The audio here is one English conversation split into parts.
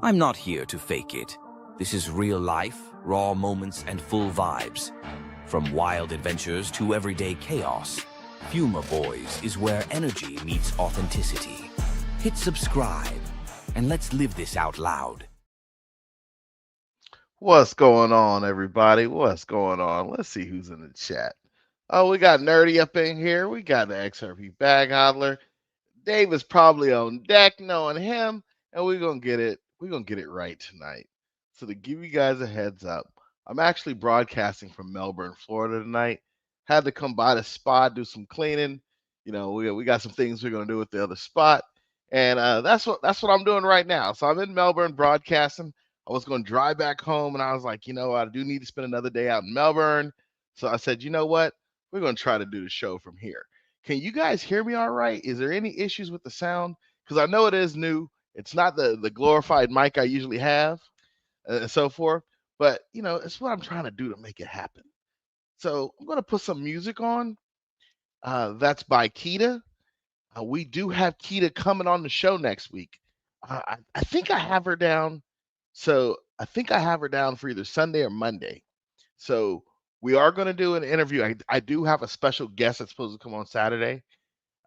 I'm not here to fake it. This is real life, raw moments, and full vibes. From wild adventures to everyday chaos, FUMA Boy'Z is where energy meets authenticity. Hit subscribe, and let's live this out loud. What's going on, everybody? What's going on? Let's see who's in the chat. Oh, we got Nerdy up in here. We got the XRP Bag Hodler. Dave is probably on deck, knowing him, and we're gonna get it. We're gonna get it right tonight. So to give you guys a heads up, I'm actually broadcasting from Melbourne, Florida tonight. Had to come by the spot, do some cleaning. You know, we got some things we're gonna do with the other spot, and that's what I'm doing right now. So I'm in Melbourne broadcasting. I was going to drive back home, and I was like, you know, I do need to spend another day out in Melbourne. So I said, you know what? We're going to try to do the show from here. Can you guys hear me all right? Is there any issues with the sound? Because I know it is new. It's not the glorified mic I usually have and so forth. But, you know, it's what I'm trying to do to make it happen. So I'm going to put some music on. That's by Kita. We do have Kita coming on the show next week. I think I have her down. So I think I have her down for either Sunday or Monday. So we are going to do an interview. I do have a special guest that's supposed to come on Saturday.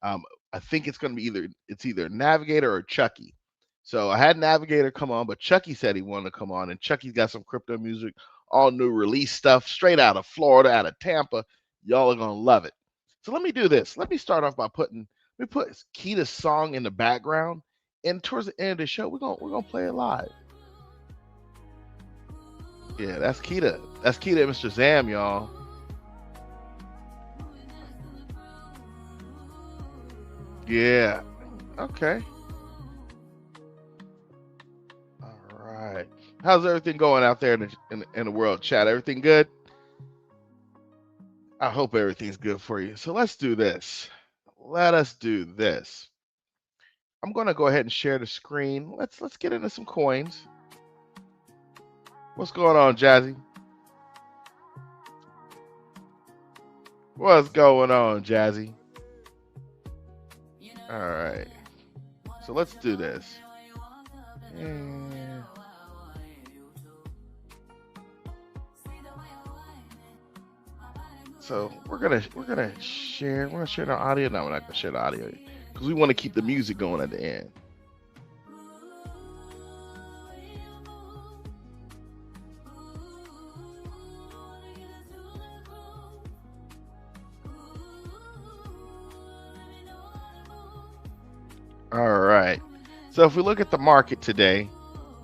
I think it's going to be either Navigator or Chucky. So I had Navigator come on, but Chucky said he wanted to come on, and Chucky's got some crypto music, all new release stuff, straight out of Florida, out of Tampa. Y'all are going to love it. So let me do this. Let me start off by put Kita's song in the background, and towards the end of the show, we're gonna play it live. Yeah, that's Kita. That's Kita and Mr. Zam, y'all. Yeah. Okay. All right. How's everything going out there in the world chat? Everything good? I hope everything's good for you. So let's do this. Let us do this. I'm going to go ahead and share the screen. Let's get into some coins. What's going on, Jazzy? What's going on, Jazzy? All right. So let's do this. Yeah. So we're gonna share the audio. No, we're not gonna share the audio because we want to keep the music going at the end. All right. So if we look at the market today,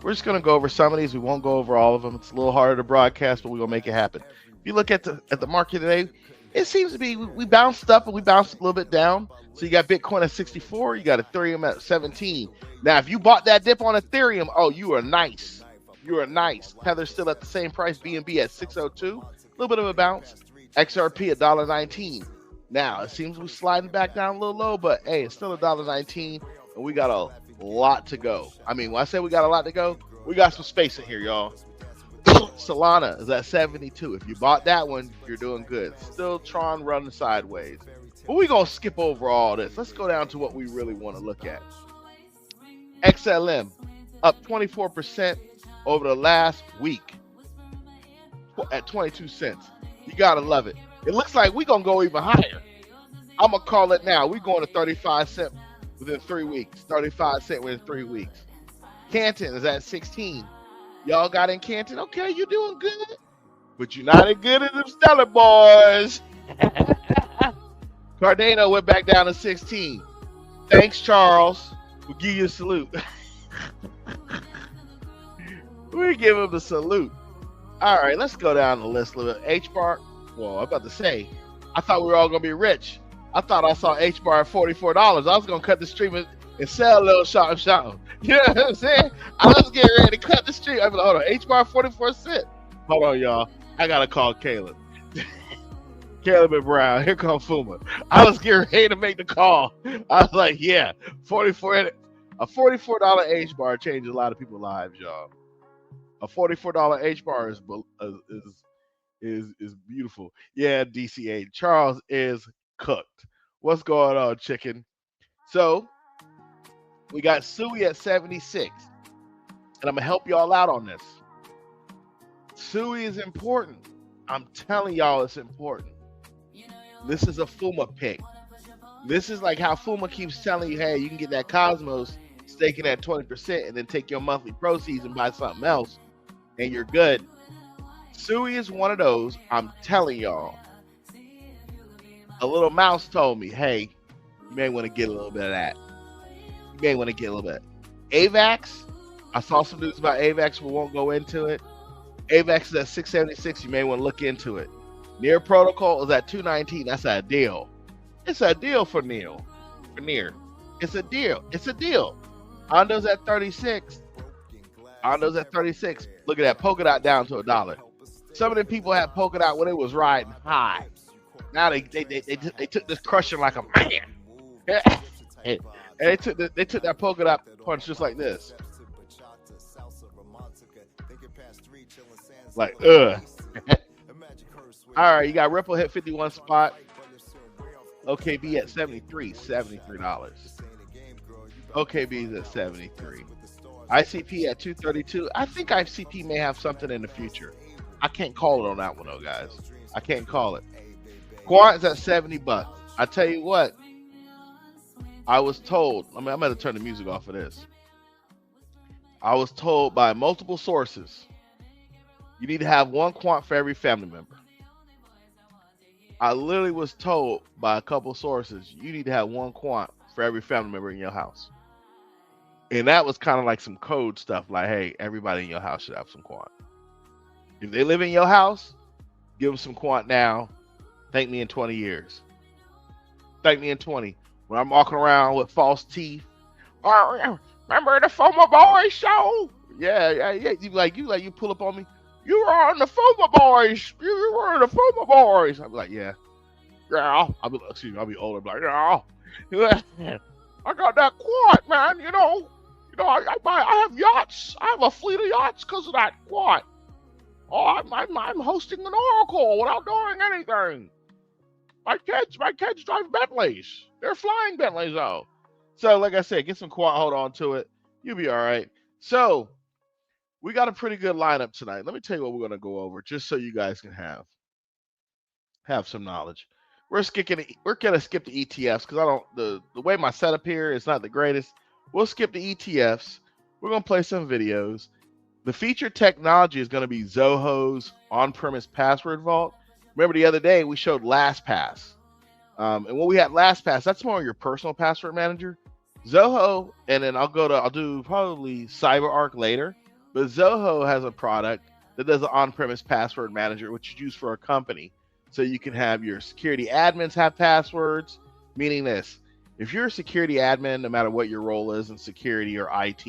we're just going to go over some of these. We won't go over all of them. It's a little harder to broadcast, but we're going to make it happen. If you look at the market today, it seems to be we bounced up and we bounced a little bit down. So you got Bitcoin at 64, you got Ethereum at 17. Now, if you bought that dip on Ethereum, oh, you are nice. You are nice. Tether's still at the same price. BNB at 602. A little bit of a bounce. XRP at $1.19. Now, it seems we're sliding back down a little low, but hey, it's still $1.19, and we got a lot to go. I mean, when I say we got a lot to go, we got some space in here, y'all. Solana is at 72. If you bought that one, you're doing good. Still Tron running sideways. But we're going to skip over all this. Let's go down to what we really want to look at. XLM up 24% over the last week at 22 cents. You got to love it. It looks like we're going to go even higher. I'm going to call it now. We're going to 35 cents within 3 weeks. 35 cents within 3 weeks. Canton is at 16. Y'all got in Canton? Okay, you're doing good. But you're not as good as them Stellar boys. Cardano went back down to 16. Thanks, Charles. We'll give you a salute. We give him the salute. All right, let's go down the list a little bit. H-bar. Well, I'm about to say, I thought we were all going to be rich. I thought I saw H-bar at $44. I was going to cut the stream and sell a little shot. You know what I'm saying? I was getting ready to cut the stream. I'm like, hold on, H-bar 44 cents. Hold on, y'all. I got to call Caleb. Caleb and Brown. Here comes FUMA. I was getting ready to make the call. I was like, yeah, a $44 H-bar changed a lot of people's lives, y'all. A $44 H-bar is beautiful. Yeah, DCA. Charles is cooked. What's going on, chicken? So we got Sui at 76. and I'm gonna help y'all out on this. SUI is important. I'm telling y'all it's important. This is a FUMA pick. This is like how FUMA keeps telling you, hey, you can get that Cosmos staking at 20% and then take your monthly proceeds and buy something else and you're good. SUI is one of those. I'm telling y'all. A little mouse told me, hey, you may want to get a little bit of that. You may want to get a little bit. AVAX, I saw some news about AVAX, we won't go into it. AVAX is at 676, you may want to look into it. Near Protocol is at 219, that's a deal. It's a deal for Neil. For Near. It's a deal. It's a deal. Ondo's at 36. Ondo's at 36. Look at that. Polkadot down to $1. Some of the people had Polkadot when it was riding high. Now they took this crushing like a man. And they took that Polkadot punch just like this. Like, ugh. All right, you got Ripple hit 51 spot. OKB at $73. OKB is at 73. ICP at 232. I think ICP may have something in the future. I can't call it on that one though, guys. I can't call it. Quant's at $70. I tell you what, I was told, I'm going to turn the music off of this. I was told by multiple sources, you need to have one quant for every family member. I literally was told by a couple sources, you need to have one quant for every family member in your house. And that was kind of like some code stuff, like, hey, everybody in your house should have some quant. If they live in your house, give them some quant now. Thank me in 20 years. Thank me in 20. When I'm walking around with false teeth. Oh, remember the FUMA Boy'Z show? Yeah. You pull up on me. You were on the FUMA Boy'Z. You were on the FUMA Boy'Z. I'll be like, yeah. I'll be older. I'm like, yeah. I got that quant, man. You know, I have yachts. I have a fleet of yachts because of that quant. Oh, I'm hosting an oracle without doing anything. My kids drive Bentleys. They're flying Bentleys though. So, like I said, get some quant, hold on to it. You'll be all right. So, we got a pretty good lineup tonight. Let me tell you what we're going to go over, just so you guys can have some knowledge. We're gonna skip the ETFs because the way my setup here is not the greatest. We'll skip the ETFs. We're gonna play some videos. The featured technology is gonna be Zoho's on-premise password vault. Remember the other day we showed LastPass, and when we had LastPass, that's more your personal password manager. Zoho, and then I'll do probably CyberArk later, but Zoho has a product that does an on-premise password manager, which is used for a company. So you can have your security admins have passwords, meaning this. If you're a security admin, no matter what your role is in security or IT,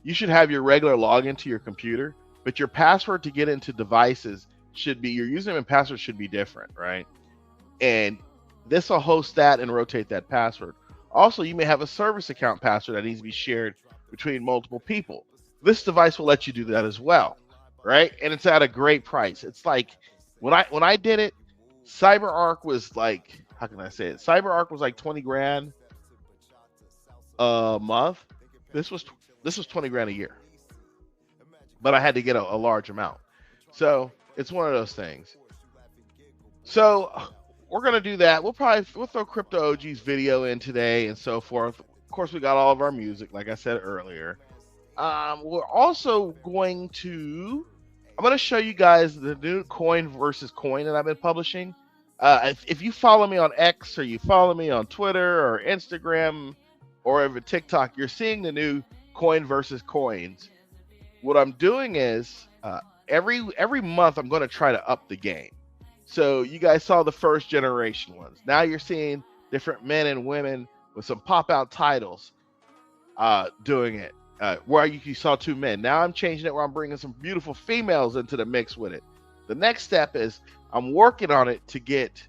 you should have your regular login to your computer, but your password to get into devices should be, your username and password should be different, right? And this will host that and rotate that password. Also, you may have a service account password that needs to be shared between multiple people. This device will let you do that as well, right? And it's at a great price. It's like, when I did it, CyberArk was like, how can I say it? CyberArk was like 20 grand a month. This was 20 grand a year. But I had to get a large amount. So it's one of those things. So we're gonna do that. We'll throw Crypto OG's video in today and so forth. Of course, we got all of our music, like I said earlier. We're also going to, I'm going to show you guys the new coin versus coin that I've been publishing. If you follow me on X or you follow me on Twitter or Instagram or even TikTok, you're seeing the new coin versus coins. What I'm doing is every month I'm going to try to up the game. So you guys saw the first generation ones. Now you're seeing different men and women with some pop-out titles doing it. Where you saw two men. Now I'm changing it where I'm bringing some beautiful females into the mix with it. The next step is I'm working on it to get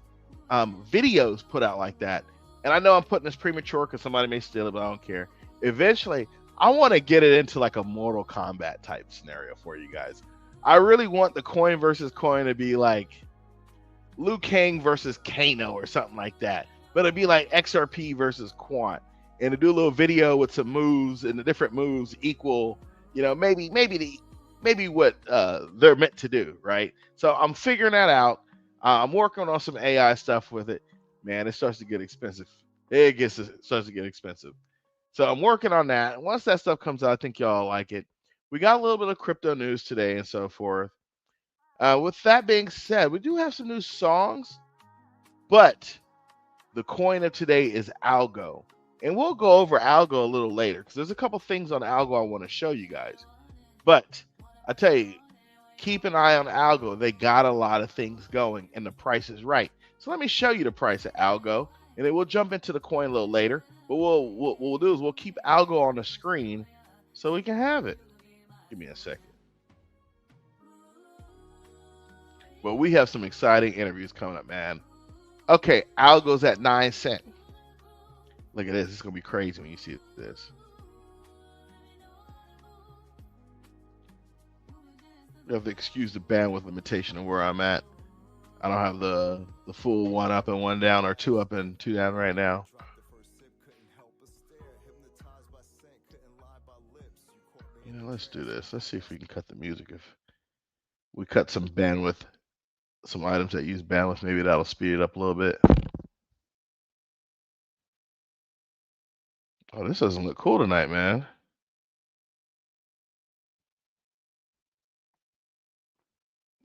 videos put out like that. And I know I'm putting this premature because somebody may steal it, but I don't care. Eventually, I want to get it into like a Mortal Kombat type scenario for you guys. I really want the coin versus coin to be like Liu Kang versus Kano or something like that. But it'd be like XRP versus Quant. And to do a little video with some moves and the different moves equal maybe what they're meant to do, right? So I'm figuring that out. I'm working on some AI stuff with it. Man, it starts to get expensive. It starts to get expensive. So I'm working on that. Once that stuff comes out, I think y'all like it. We got a little bit of crypto news today and so forth. With that being said, we do have some new songs, but the coin of today is ALGO. And we'll go over ALGO a little later because there's a couple things on ALGO I want to show you guys. But I tell you, keep an eye on ALGO. They got a lot of things going and the price is right. So let me show you the price of ALGO and then we'll jump into the coin a little later. But what we'll do is we'll keep ALGO on the screen so we can have it. Give me a second. But we have some exciting interviews coming up, man. Okay, ALGO's at 9 cents. Look at this. It's going to be crazy when you see this. You have to excuse the bandwidth limitation of where I'm at. I don't have the full 1 up and 1 down or 2 up and 2 down right now. You know, let's do this. Let's see if we can cut the music. If we cut some bandwidth, some items that use bandwidth, maybe that'll speed it up a little bit. Oh, this doesn't look cool tonight, man.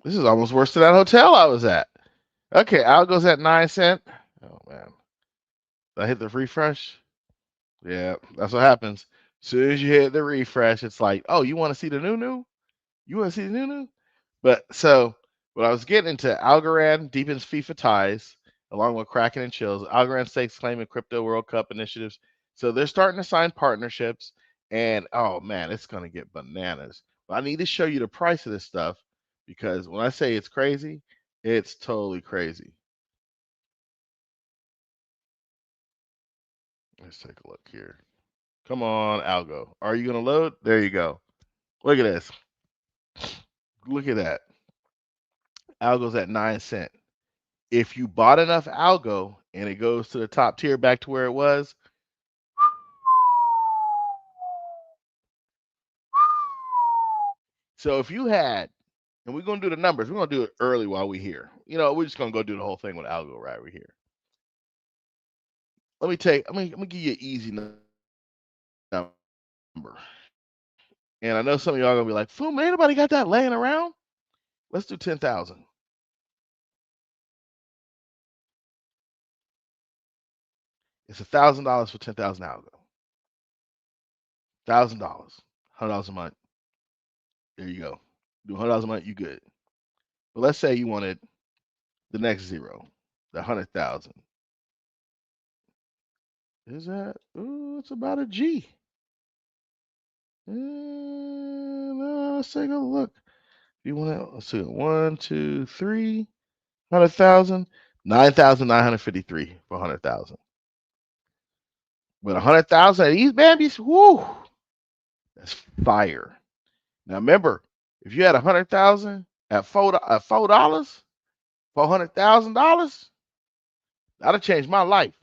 This is almost worse than that hotel I was at. Okay, ALGO's at 9 cents. Oh, man. Did I hit the refresh? Yeah, that's what happens. As soon as you hit the refresh, it's like, oh, you want to see the new? You want to see the new? But so what I was getting into, Algorand deepens FIFA ties along with Kraken and Chills. Algorand stakes claim in crypto World Cup initiatives. So they're starting to sign partnerships. And oh man, it's gonna get bananas. But I need to show you the price of this stuff because when I say it's crazy, it's totally crazy. Let's take a look here. Come on, Algo. Are you gonna load? There you go. Look at this. Look at that. Algo's at 9 cents. If you bought enough Algo and it goes to the top tier back to where it was, so if you had, and we're gonna do the numbers, we're gonna do it early while we're here. You know, we're just gonna go do the whole thing with Algo right over here. Let me give you an easy number. And I know some of y'all are gonna be like, "Fuma, anybody got that laying around?" Let's do 10,000. It's $1,000 for 10,000 Algo. $1,000, $100 a month. There you go. Do $100 a month, you good. But let's say you wanted the next zero, the 100,000. Is that? Ooh, it's about a G. Let's take a look. You want to? Let's see. 1, 2, 3, 100,000, 9,953 for 100,000. With 100,000 of these babies, whoo, that's fire. Now remember, if you had 100,000 at $4, $400,000, that'll change my life.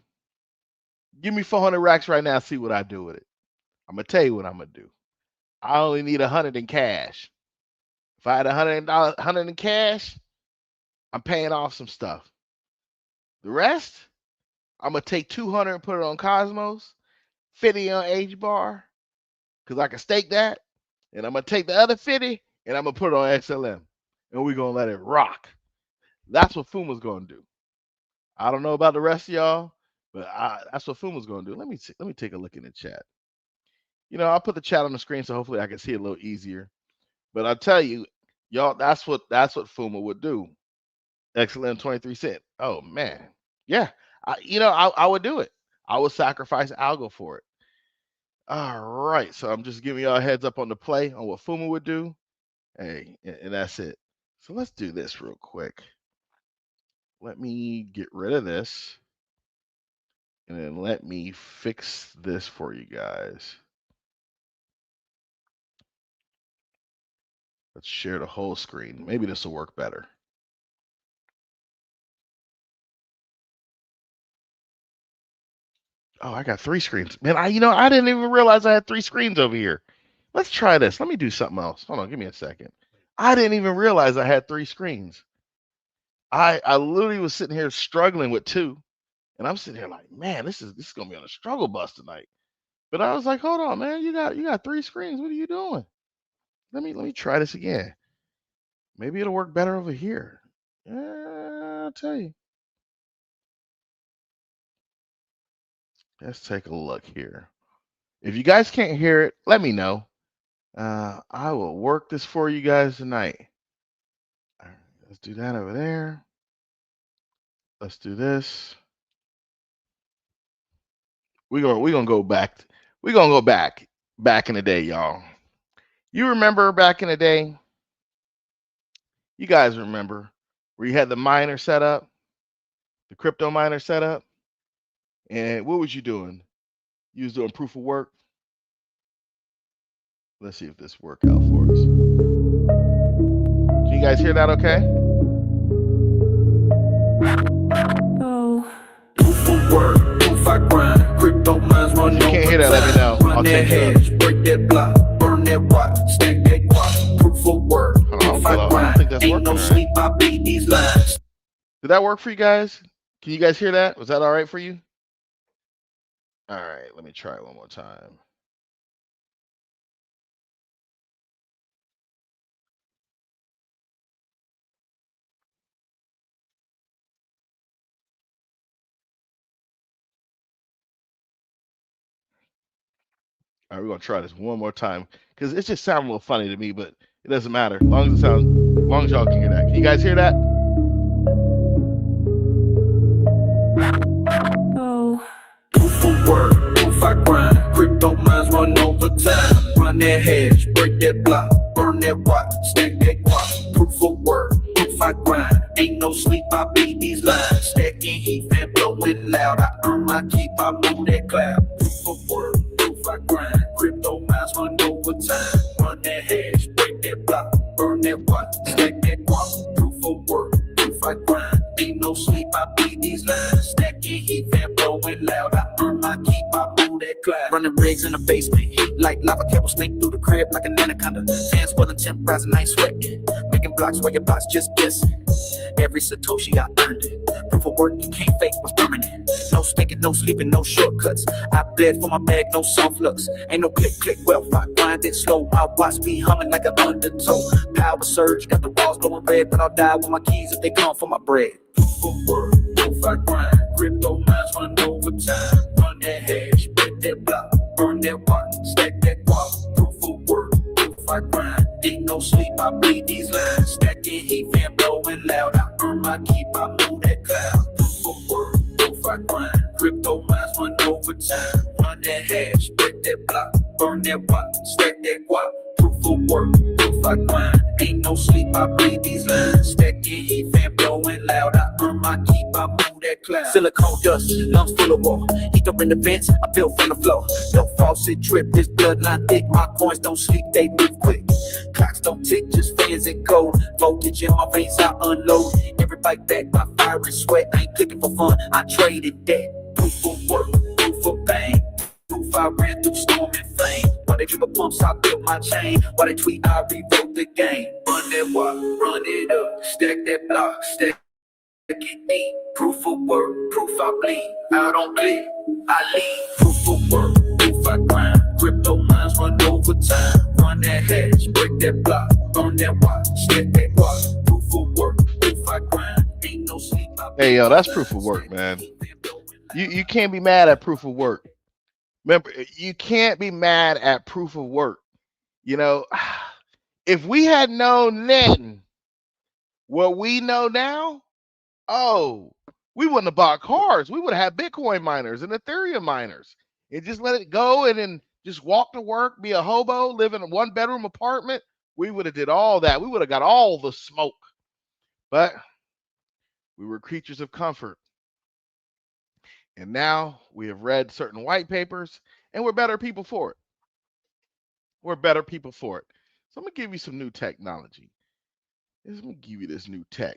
Give me 400 racks right now. See what I do with it. I'm gonna tell you what I'm gonna do. I only need 100 in cash. If I had $100 in cash, I'm paying off some stuff. The rest, I'm gonna take 200 and put it on Cosmos, 50 on H bar, because I can stake that, and I'm gonna take the other 50 and I'm gonna put it on XLM, and we're gonna let it rock. That's what FUMA's gonna do. I don't know about the rest of y'all, but that's what FUMA's gonna do. Let me take a look in the chat. You know, I'll put the chat on the screen so hopefully I can see it a little easier. But I'll tell you, y'all, that's what FUMA would do. XLM 23 cents. Oh man, yeah. I would do it. I would sacrifice Algo for it. All right, so I'm just giving y'all a heads up on the play on what FUMA would do. Hey, and that's it. So let's do this real quick. Let me get rid of this. And then let me fix this for you guys. Let's share the whole screen. Maybe this will work better. Oh, I got 3 screens. Man, I didn't even realize I had 3 screens over here. Let's try this. Let me do something else. Hold on, give me a second. I didn't even realize I had 3 screens. I literally was sitting here struggling with 2, and I'm sitting here like, man, this is gonna be on a struggle bus tonight. But I was like, hold on, man, you got 3 screens. What are you doing? Let me try this again. Maybe it'll work better over here. Yeah, I'll tell you. Let's take a look here. If you guys can't hear it, let me know. I will work this for you guys tonight. All right, let's do that over there. Let's do this. We're gonna go back. We're gonna go back in the day, y'all. You remember back in the day? You guys remember where you had the miner set up, the crypto miner set up, and what was you doing? You was doing proof of work. Let's see if this worked out for us. Can you guys hear that okay? Oh. Proof of work, proof I grind, crypto mines run. If you can't hear that, let me know. I'll take it. Break that block, burn that rock, stack that guap. Proof of work, proof I grind. Ain't no sleep, I beat these lines. Did that work for you guys? Can you guys hear that? Was that all right for you? All right, let me try it one more time. All right, we're gonna try this one more time because it just sounds a little funny to me, but it doesn't matter. As long as y'all can hear that. Can you guys hear that? Oh. Proof of work, proof I grind. Crypto mines run overtime. Run that hash, break that block, burn that rock, stack that guap. Proof of work, proof I grind. Ain't no sleep, I beat these lines. Stacking heat and blowing loud. I earn my keep, I move that cloud. Proof of work, proof I grind. Crypto mines run overtime. Run that hash, break that block, burn that rock, stack that guap. Proof of work, proof I grind. Ain't no sleep, I beat these lines. Stacking heat and blowing loud. I earn my keep, I move that cloud. Running rigs in the basement, heat like lava cables snake through the crib like an anaconda. Fans for the temp rising, I ain't sweating. Making blocks where your blocks just guessing. Every Satoshi I earned it. Proof of work you can't fake was permanent. No stinking, no sleeping, no shortcuts. I bled for my bag, no soft looks. Ain't no click, click, wealth. I grind it slow. My watch be humming like an undertow. Power surge, got the walls blowing red, but I'll die with my keys if they come for my bread. Proof of work, proof I grind. Crypto mines run overtime. Run that hash, break that block, burn that rock, stack that guap. Proof of work, proof I grind. Ain't no sleep, I bleed these lines. Stacking heat, fan blowing loud. I earn my keep, I move that cloud. Proof of work, proof I grind. Crypto mines run overtime. Run that hash, break that block, burn that rock, stack that guap. Proof of work, proof I grind. Ain't no sleep, I bleed these lines. Stacking heat, fan blowing loud. I earn my keep, I move that cloud. Silicone dust, lungs full of war. Heater in the vents, I built from the floor. No faucet drip, this bloodline thick. My coins don't sleep, they move quick. Clocks don't tick, just fans and gold. Voltage in my veins, I unload. Every bite back, my fire and sweat. I ain't clicking for fun, I traded that. Proof of work, proof of pain. Proof I ran through storm and flame. While they dribble pumps, I built my chain. While they tweet, I rewrote the game. Run that walk, run it up. Stack that block, stack it deep. Proof of work, proof I bleed. I don't bleed, I lead. Proof of work, proof I grind. Crypto mines run overtime. Run that hash, break that block, burn that rock, stack that guap. Proof of work, proof I grind. Ain't no sleep. Hey yo, that's proof of work, man. You can't be mad at proof of work. Remember, you can't be mad at proof of work. You know, if we had known then what we know now, oh, we wouldn't have bought cars. We would have had Bitcoin miners and Ethereum miners and just let it go and then just walk to work, be a hobo, live in a 1-bedroom apartment. We would have did all that. We would have got all the smoke. But we were creatures of comfort. And now we have read certain white papers and we're better people for it. We're better people for it. So I'm going to give you some new technology. I'm going to give you this new tech.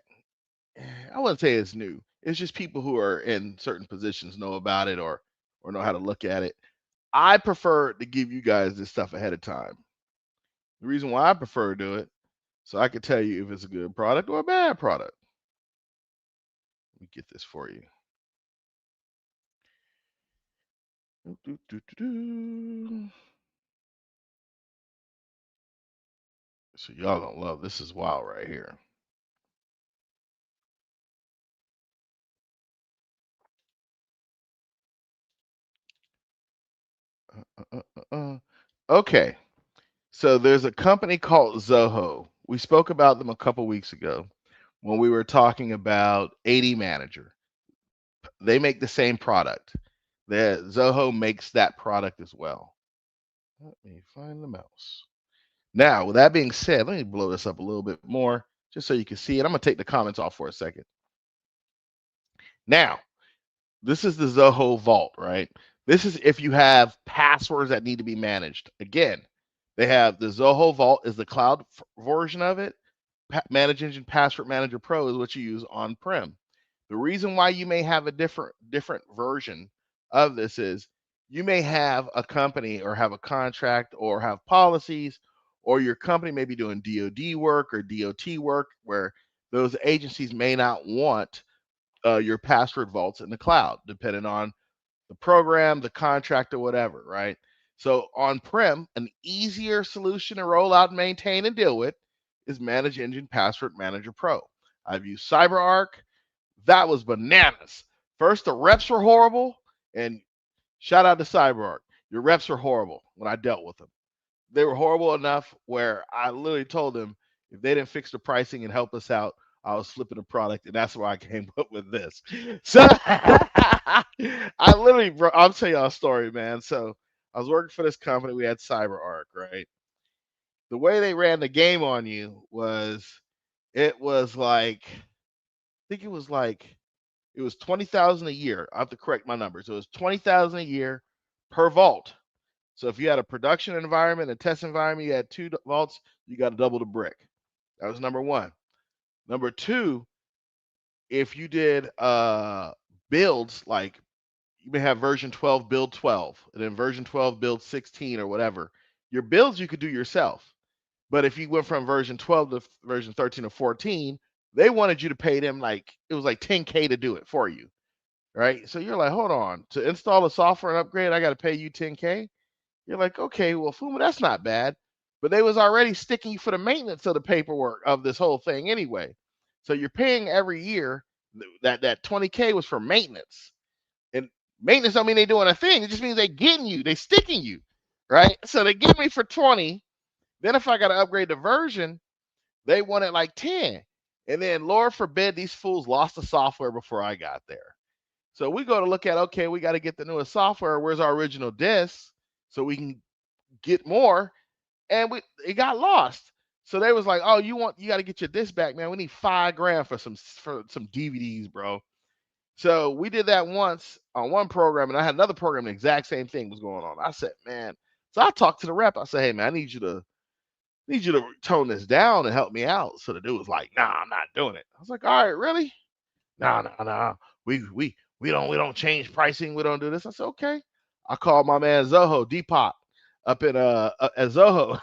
I wouldn't say it's new. It's just people who are in certain positions know about it or know how to look at it. I prefer to give you guys this stuff ahead of time. The reason why I prefer to do it, so I can tell you if it's a good product or a bad product. Let me get this for you. So y'all gonna love this. Is wild right here. Okay, so there's a company called Zoho. We spoke about them a couple weeks ago when we were talking about AD Manager. They make the same product. Zoho makes that product as well. Let me find the mouse. Now, with that being said, let me blow this up a little bit more just so you can see it. I'm going to take the comments off for a second. Now, this is the Zoho Vault, right? This is if you have passwords that need to be managed. Again, they have the Zoho Vault is the cloud version of it. Manage Engine Password Manager Pro is what you use on-prem. The reason why you may have a different version of this is you may have a company or have a contract or have policies, or your company may be doing DoD work or DOT work where those agencies may not want your password vaults in the cloud, depending on the program, the contract, or whatever, right? So on-prem, an easier solution to roll out and maintain and deal with is Manage Engine Password Manager Pro. I've used CyberArk. That was bananas. First, the reps were horrible, and shout out to CyberArk. Your reps were horrible when I dealt with them. They were horrible enough where I literally told them if they didn't fix the pricing and help us out, I was flipping the product, and that's why I came up with this. So I literally, bro, I'll tell y'all a story, man. So I was working for this company. We had CyberArk, right? The way they ran the game on you was, it was like, I think it was like, it was 20,000 a year. I have to correct my numbers. So it was 20,000 a year per vault. So if you had a production environment, a test environment, you had 2 vaults, you got to double the brick. That was number one. Number two, if you did builds, like you may have version 12 build 12, and then version 12 build 16 or whatever. Your builds you could do yourself. But if you went from version 12 to version 13 or 14, they wanted you to pay them like, it was like 10K to do it for you, right? So you're like, hold on, to install a software and upgrade, I got to pay you 10K? You're like, okay, well, FUMA, that's not bad. But they was already sticking you for the maintenance of the paperwork of this whole thing anyway. So you're paying every year. That 20K was for maintenance. And maintenance don't mean they doing a thing. It just means they getting you, they sticking you, right? So they give me for 20. Then if I got to upgrade the version, they wanted like 10. And then Lord forbid these fools lost the software before I got there. So we go to look at, okay, we got to get the newest software. Where's our original disk so we can get more? And it got lost. So they was like, oh, you got to get your disc back, man. We need $5,000 for some DVDs, bro. So we did that once on one program, and I had another program, the exact same thing was going on. I said, man. So I talked to the rep. I said, hey, man, I need you to tone this down and help me out. So the dude was like, nah, I'm not doing it. I was like, all right, really? Nah. We don't change pricing. We don't do this. I said, okay. I called my man Zoho, Depop, up in at Zoho.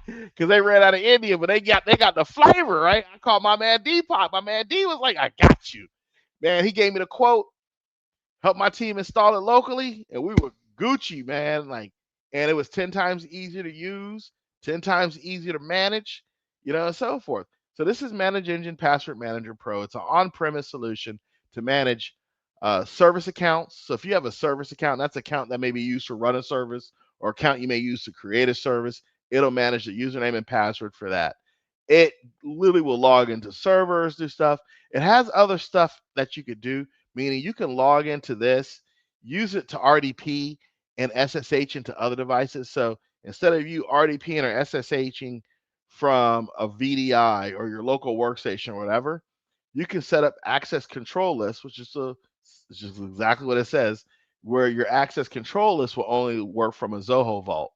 Because they ran out of India, but they got the flavor, right? I called my man Depop. My man D was like, I got you. Man, he gave me the quote, helped my team install it locally, and we were Gucci, man. Like, and it was 10 times easier to use, 10 times easier to manage, and so forth. So this is Manage Engine Password Manager Pro. It's an on-premise solution to manage service accounts. So if you have a service account, that's an account that may be used to run a service, or account you may use to create a service. It'll manage the username and password for that. It literally will log into servers, do stuff. It has other stuff that you could do, meaning you can log into this, use it to RDP and SSH into other devices. So instead of you RDPing or SSHing from a VDI or your local workstation or whatever, you can set up access control lists, which is just exactly what it says, where your access control list will only work from a Zoho vault.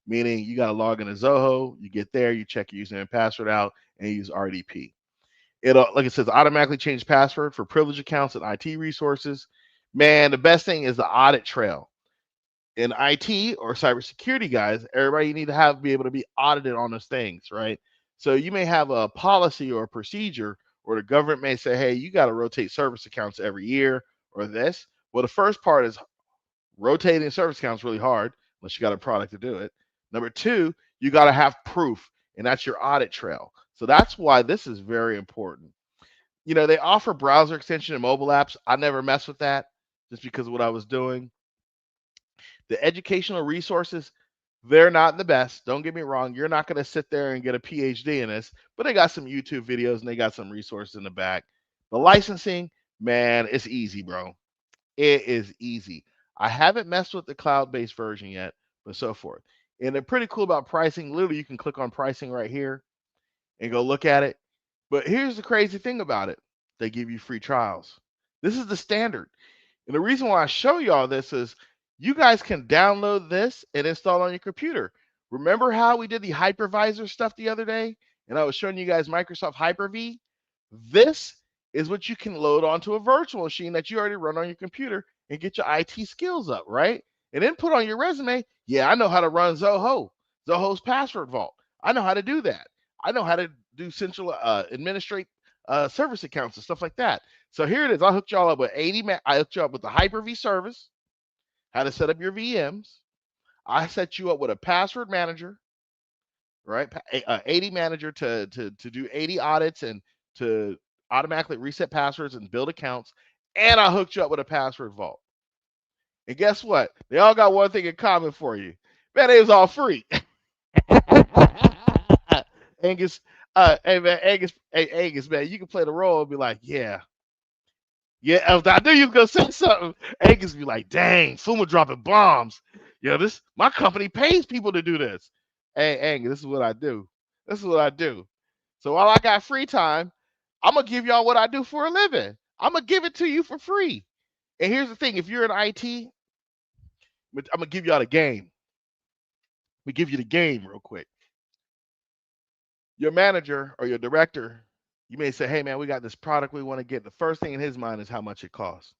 Meaning you got to log into Zoho, you get there, you check your username and password out, and you use RDP. It'll, like it says, automatically change password for privileged accounts and IT resources. Man, the best thing is the audit trail. in IT or cybersecurity guys, everybody need to be able to be audited on those things, right? So you may have a policy or a procedure, or the government may say, hey, you got to rotate service accounts every year or this. Well, the first part is rotating service accounts really hard, unless you got a product to do it. Number two, you got to have proof, and that's your audit trail. So that's why this is very important. You know, they offer browser extension and mobile apps. I never mess with that just because of what I was doing. The educational resources, they're not the best. Don't get me wrong. You're not going to sit there and get a PhD in this, but they got some YouTube videos and they got some resources in the back. The licensing, man, it's easy, bro. It is easy. I haven't messed with the cloud-based version yet, but so forth. And they're pretty cool about pricing. Literally, you can click on pricing right here and go look at it. But here's the crazy thing about it. They give you free trials. This is the standard. And the reason why I show you all this is you guys can download this and install on your computer. Remember how we did the hypervisor stuff the other day? And I was showing you guys Microsoft Hyper-V? This is what you can load onto a virtual machine that you already run on your computer and get your IT skills up, right? And then put on your resume, yeah, I know how to run Zoho, Zoho's password vault. I know how to do that. I know how to do central administrate service accounts and stuff like that. So here it is. I hooked y'all up with I hooked you up with the Hyper-V service, how to set up your VMs. I set you up with a password manager, right? 80 manager to do 80 audits and to automatically reset passwords and build accounts. And I hooked you up with a password vault. And guess what? They all got one thing in common for you. Man, it was all free. Angus, hey man, Angus, man, you can play the role and be like, yeah, I knew you was gonna say something. Angus be like, dang, FUMA dropping bombs. Yeah, my company pays people to do this. Hey, Angus, this is what I do. This is what I do. So while I got free time, I'm gonna give y'all what I do for a living. I'm gonna give it to you for free. And here's the thing: if you're in IT, I'm gonna give y'all the game. We give you the game real quick. Your manager or your director, you may say, hey man, we got this product we want to get. The first thing in his mind is how much it costs.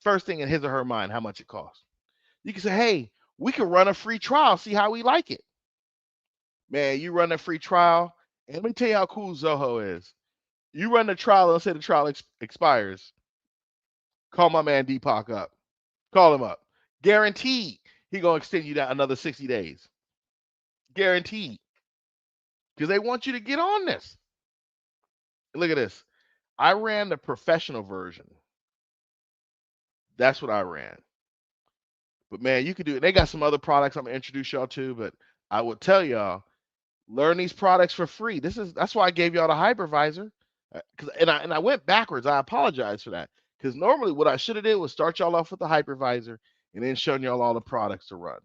First thing in his or her mind, how much it costs. You can say, hey, we can run a free trial, see how we like it. Man, you run a free trial, and let me tell you how cool Zoho is. You run the trial, let's say the trial expires. Call my man Deepak up. Call him up. Guaranteed he gonna extend you that another 60 days. Guaranteed. Because they want you to get on this. Look at this. I ran the professional version. That's what I ran. But man, you could do it. They got some other products I'm gonna introduce y'all to, but I would tell y'all, learn these products for free. That's why I gave y'all the hypervisor. And I went backwards. I apologize for that. Because normally what I should have did was start y'all off with the hypervisor and then showing y'all all the products to run.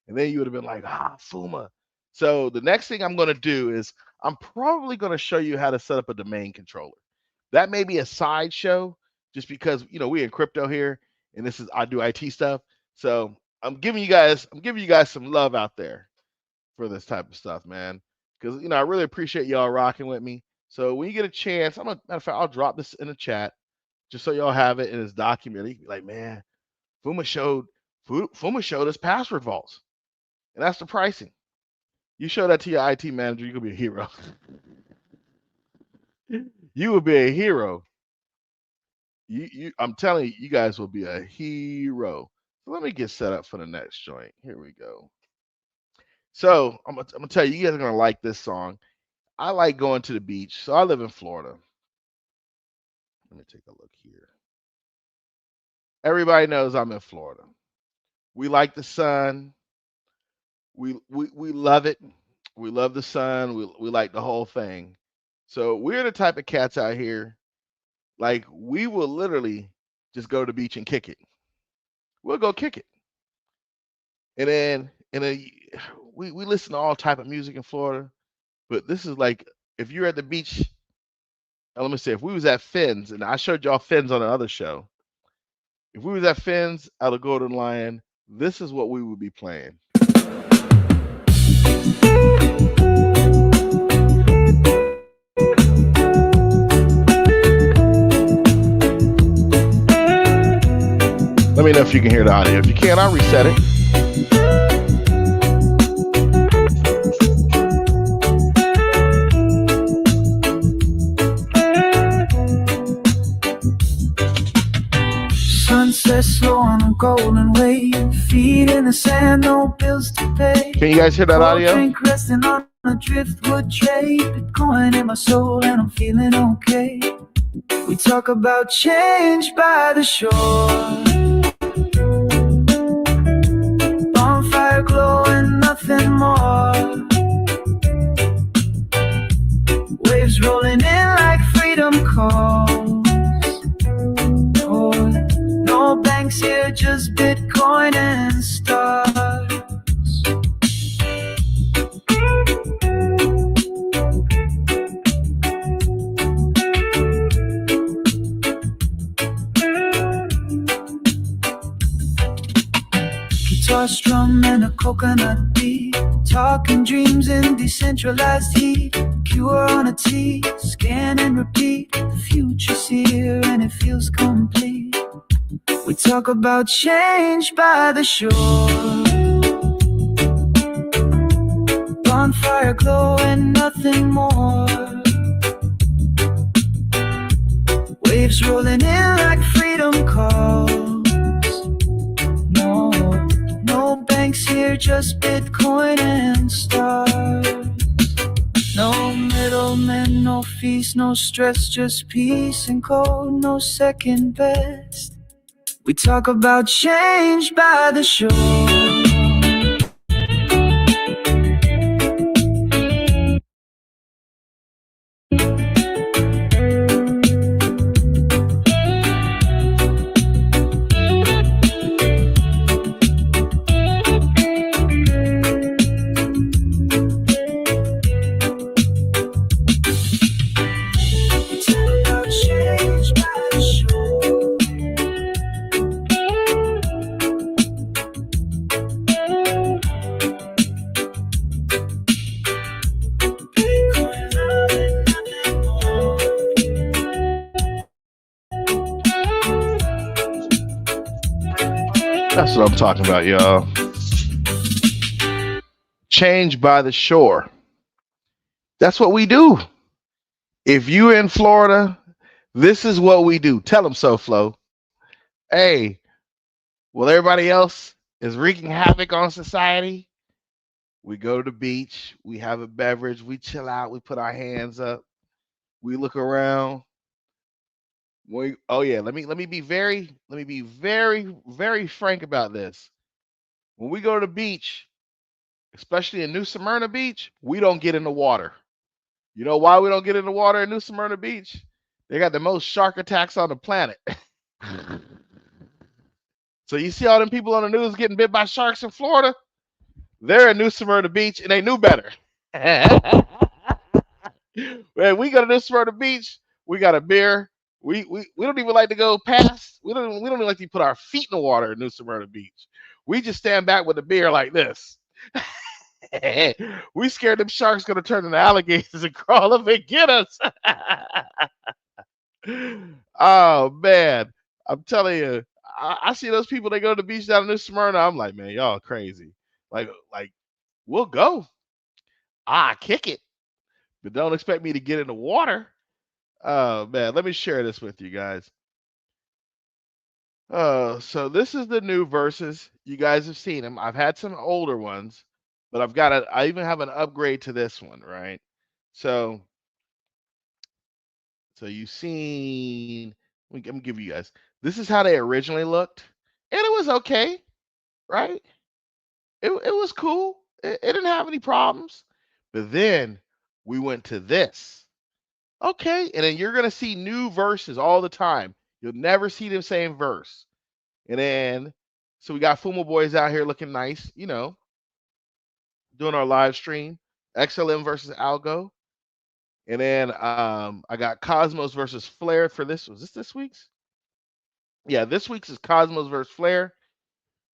And then you would have been like, FUMA. So the next thing I'm going to do is I'm probably going to show you how to set up a domain controller. That may be a sideshow just because, you know, we in crypto here and I do IT stuff. So I'm giving you guys some love out there for this type of stuff, man. Because, you know, I really appreciate y'all rocking with me. So when you get a chance, matter of fact, I'll drop this in the chat just so y'all have it and it's documented. You can be like, man, FUMA showed us password vaults. And that's the pricing. You show that to your IT manager, you're gonna be a hero. You will be a hero. I'm telling you, you guys will be a hero. So let me get set up for the next joint. Here we go. So I'm gonna tell you, you guys are gonna like this song. I like going to the beach. So I live in Florida. Let me take a look here. Everybody knows I'm in Florida. We like the sun. We love it. We love the sun. We like the whole thing. So we're the type of cats out here, like we will literally just go to the beach and kick it. We'll go kick it. And then we listen to all type of music in Florida. But this is like, if you're at the beach, let me say, if we was at Finn's, and I showed y'all Finn's on the other show. If we was at Finn's at the Golden Lion, this is what we would be playing. Let me know if you can hear the audio. If you can't, I'll reset it. on golden wave, feet in the sand, no bills to pay. Can you guys hear that audio? Drink resting on a driftwood trade, Bitcoin in my soul and I'm feeling okay. We talk about change by the shore, bonfire glow and nothing more. Waves rolling in like freedom calls. Oh, no banks here, just Bitcoin and stars. Guitar strum and a coconut beat, talking dreams in decentralized heat. QR on a tee, scan and repeat. The future's here and it feels complete. We talk about change by the shore, bonfire glow and nothing more. Waves rolling in like freedom calls. No banks here, just Bitcoin and stars. No middlemen, no fees, no stress, just peace and code, no second best. We talk about change by the shore. That's what I'm talking about, y'all. Change by the shore. That's what we do. If you're in Florida, this is what we do. Tell them so, Flo. Hey, well, everybody else is wreaking havoc on society. We go to the beach, we have a beverage, we chill out, we put our hands up, we look around. Let me be very frank about this. When we go to the beach, especially in New Smyrna Beach, we don't get in the water. You know why we don't get in the water in New Smyrna Beach? They got the most shark attacks on the planet. So you see all them people on the news getting bit by sharks in Florida? They're in New Smyrna Beach and they knew better. When we go to New Smyrna Beach, we got a beer. We don't even like to go past. We don't even like to put our feet in the water in New Smyrna Beach. We just stand back with a beer like this. We scared them sharks gonna turn into alligators and crawl up and get us. Oh man, I'm telling you, I see those people. They go to the beach down in New Smyrna. I'm like, man, y'all crazy. Like we'll go. I kick it, but don't expect me to get in the water. Oh man, let me share this with you guys. So this is the new verses. You guys have seen them. I've had some older ones, but I even have an upgrade to this one, right? So you've seen, let me give you guys, this is how they originally looked. And it was okay, right? It was cool. It didn't have any problems. But then we went to this. Okay, and then you're going to see new verses all the time. You'll never see the same verse. And then, so we got FUMA Boy'Z out here looking nice, you know, doing our live stream. XLM versus ALGO. And then I got Cosmos versus Flare for this. Was this week's? Yeah, this week's is Cosmos versus Flare.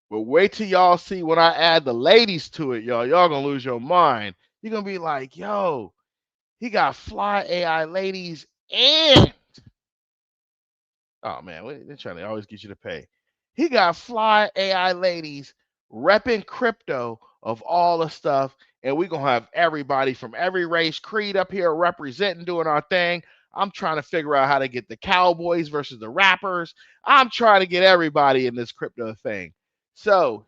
But wait till y'all see when I add the ladies to it, y'all. Y'all going to lose your mind. You're going to be like, yo, he got fly AI ladies and, oh man, they're trying to always get you to pay. He got fly AI ladies repping crypto of all the stuff, and we're going to have everybody from every race, creed up here representing, doing our thing. I'm trying to figure out how to get the cowboys versus the rappers. I'm trying to get everybody in this crypto thing. So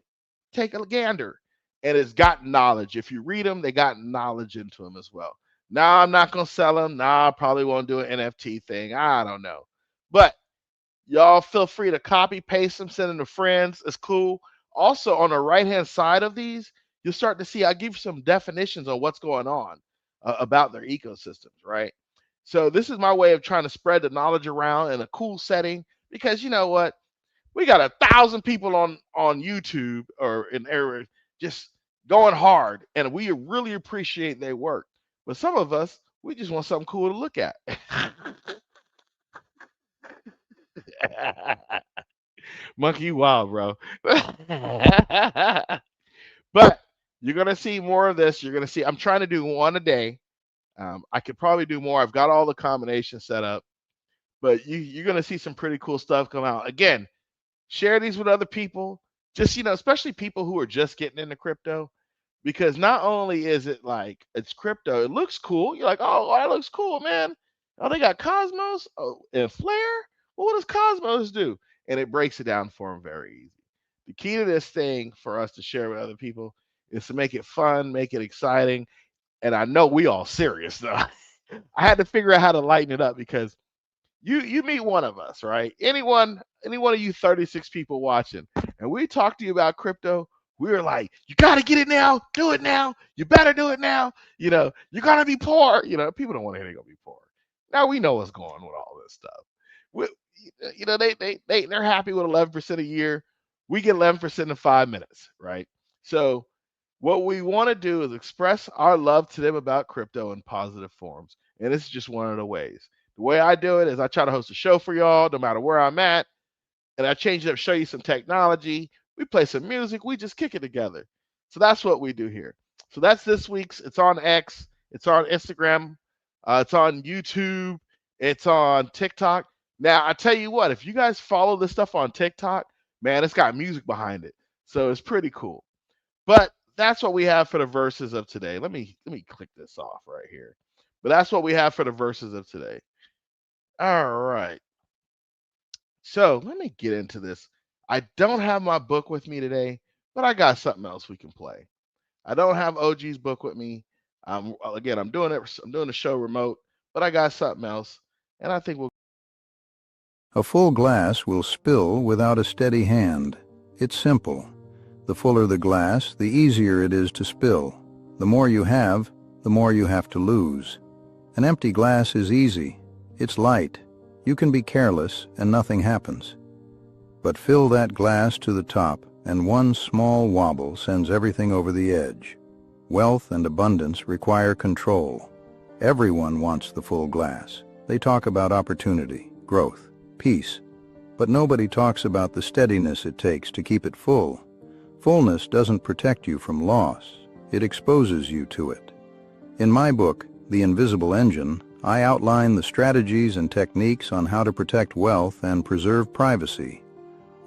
take a gander. And it's got knowledge. If you read them, they got knowledge into them as well. Now, I'm not going to sell them. Now, I probably won't do an NFT thing. I don't know. But y'all feel free to copy, paste them, send them to friends. It's cool. Also, on the right-hand side of these, you'll start to see I give you some definitions on what's going on about their ecosystems, right? So this is my way of trying to spread the knowledge around in a cool setting because you know what? We got 1,000 people on YouTube or in area just going hard, and we really appreciate their work. But some of us, we just want something cool to look at. Monkey, you wild, bro. But you're gonna see more of this. You're gonna see. I'm trying to do one a day. I could probably do more. I've got all the combinations set up, but you're gonna see some pretty cool stuff come out. Again, share these with other people. Just especially people who are just getting into crypto, because not only is it like it's crypto, it looks cool. You're like, oh, that looks cool, man. Oh, they got Cosmos, and Flare. Well, what does Cosmos do? And it breaks it down for them very easy. The key to this thing for us to share with other people is to make it fun, make it exciting. And I know we all serious though. I had to figure out how to lighten it up because you meet one of us, right? Any one of you 36 people watching, and we talk to you about crypto, we were like, you got to get it now, do it now, you better do it now. You're gonna be poor. People don't want to hear they're gonna be poor. Now we know what's going on with all this stuff. They're happy with 11% a year. We get 11% in 5 minutes, right? So what we want to do is express our love to them about crypto in positive forms, and this is just one of the ways. The way I do it is I try to host a show for y'all, no matter where I'm at, and I change it up, show you some technology. We play some music. We just kick it together. So that's what we do here. So that's this week's. It's on X. It's on Instagram. It's on YouTube. It's on TikTok. Now, I tell you what, if you guys follow this stuff on TikTok, man, it's got music behind it. So it's pretty cool. But that's what we have for the verses of today. Let me click this off right here. But that's what we have for the verses of today. All right. So let me get into this. I don't have my book with me today, but I got something else we can play. I don't have OG's book with me. Again, I'm doing the show remote, but I got something else, and I think we'll. A full glass will spill without a steady hand. It's simple. The fuller the glass, the easier it is to spill. The more you have, the more you have to lose. An empty glass is easy. It's light. You can be careless and nothing happens. But fill that glass to the top, and one small wobble sends everything over the edge. Wealth and abundance require control. Everyone wants the full glass. They talk about opportunity, growth, peace. But nobody talks about the steadiness it takes to keep it full. Fullness doesn't protect you from loss. It exposes you to it. In my book, The Invisible Engine, I outline the strategies and techniques on how to protect wealth and preserve privacy.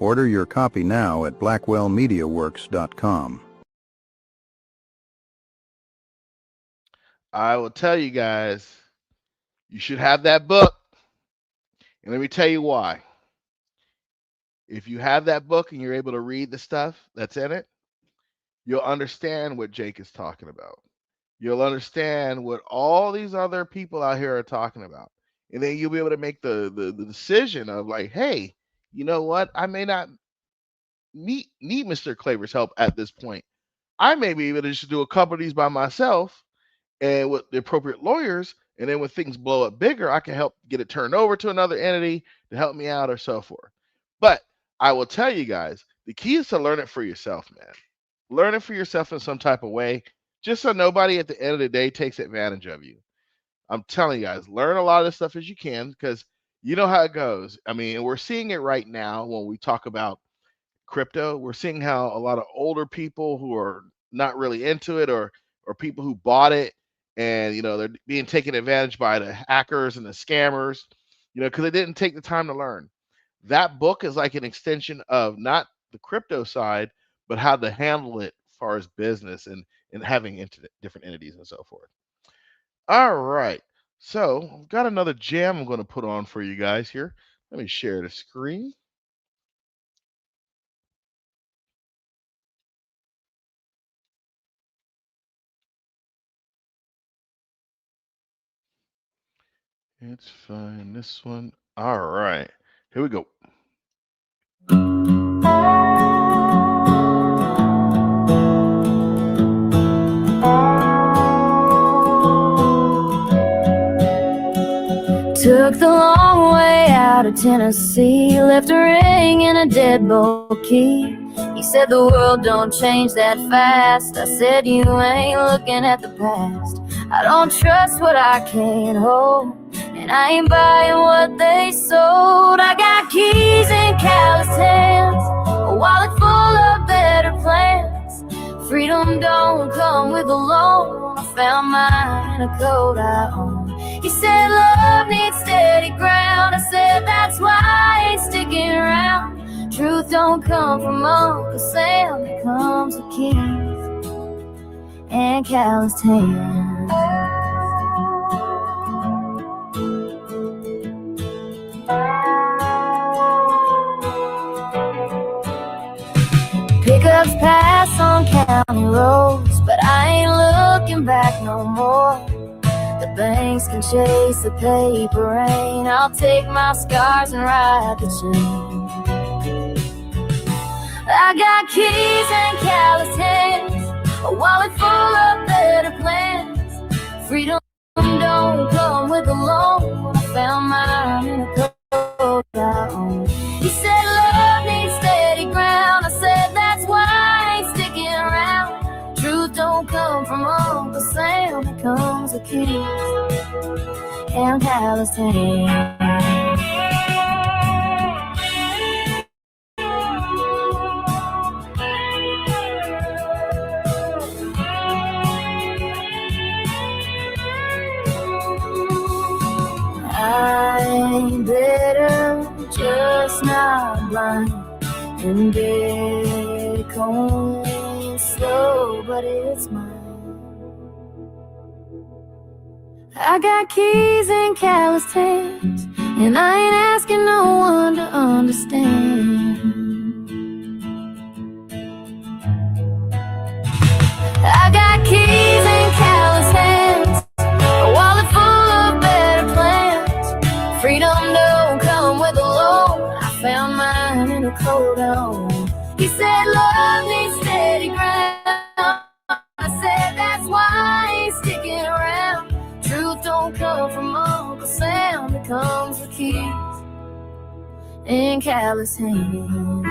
Order your copy now at blackwellmediaworks.com. I will tell you guys, you should have that book. And let me tell you why. If you have that book and you're able to read the stuff that's in it, you'll understand what Jake is talking about. You'll understand what all these other people out here are talking about. And then you'll be able to make the decision of like, hey, you know what? I may not need Mr. Claver's help at this point. I may be able to just do a couple of these by myself and with the appropriate lawyers. And then when things blow up bigger, I can help get it turned over to another entity to help me out or so forth. But I will tell you guys, the key is to learn it for yourself, man. Learn it for yourself in some type of way, just so nobody at the end of the day takes advantage of you. I'm telling you guys, learn a lot of this stuff as you can, because you know how it goes. I mean, we're seeing it right now when we talk about crypto. We're seeing how a lot of older people who are not really into it, or people who bought it, and they're being taken advantage by the hackers and the scammers, because they didn't take the time to learn. That book is like an extension of not the crypto side, but how to handle it as far as business and having different entities and so forth. All right. So I've got another jam I'm going to put on for you guys here. Let me share the screen. Let's find this one. All right, here we go. Took the long way out of Tennessee, left a ring in a deadbolt key. He said the world don't change that fast. I said you ain't looking at the past. I don't trust what I can't hold, and I ain't buying what they sold. I got keys in calloused hands, a wallet full of better plans. Freedom don't come with a loan. I found mine in a coat I own. He said love needs steady ground. I said that's why I ain't sticking around. Truth don't come from Uncle Sam. It comes with keys and calloused hands. Pickups pass on county roads, but I ain't looking back no more. The banks can chase the paper rain. I'll take my scars and ride the chain. I got keys and calloused hands, a wallet full of better plans. Freedom don't come with a loan. I found mine in a coat I own. He said love needs steady ground. I said that's why I ain't sticking around. Truth don't come from Uncle Sam. It comes with keys and calloused hands. I'm bitter, just not blind. And Bitcoin slow, but it's mine. I got keys and calloused hands, and I ain't asking no one to understand. I got keys and calloused hands, a wallet full of better plans. Freedom don't come with a loan. I found mine in a coat on. He said love needs steady ground. I said that's why I ain't sticking around. Truth don't come from Uncle Sam. It comes with keys and calloused hands.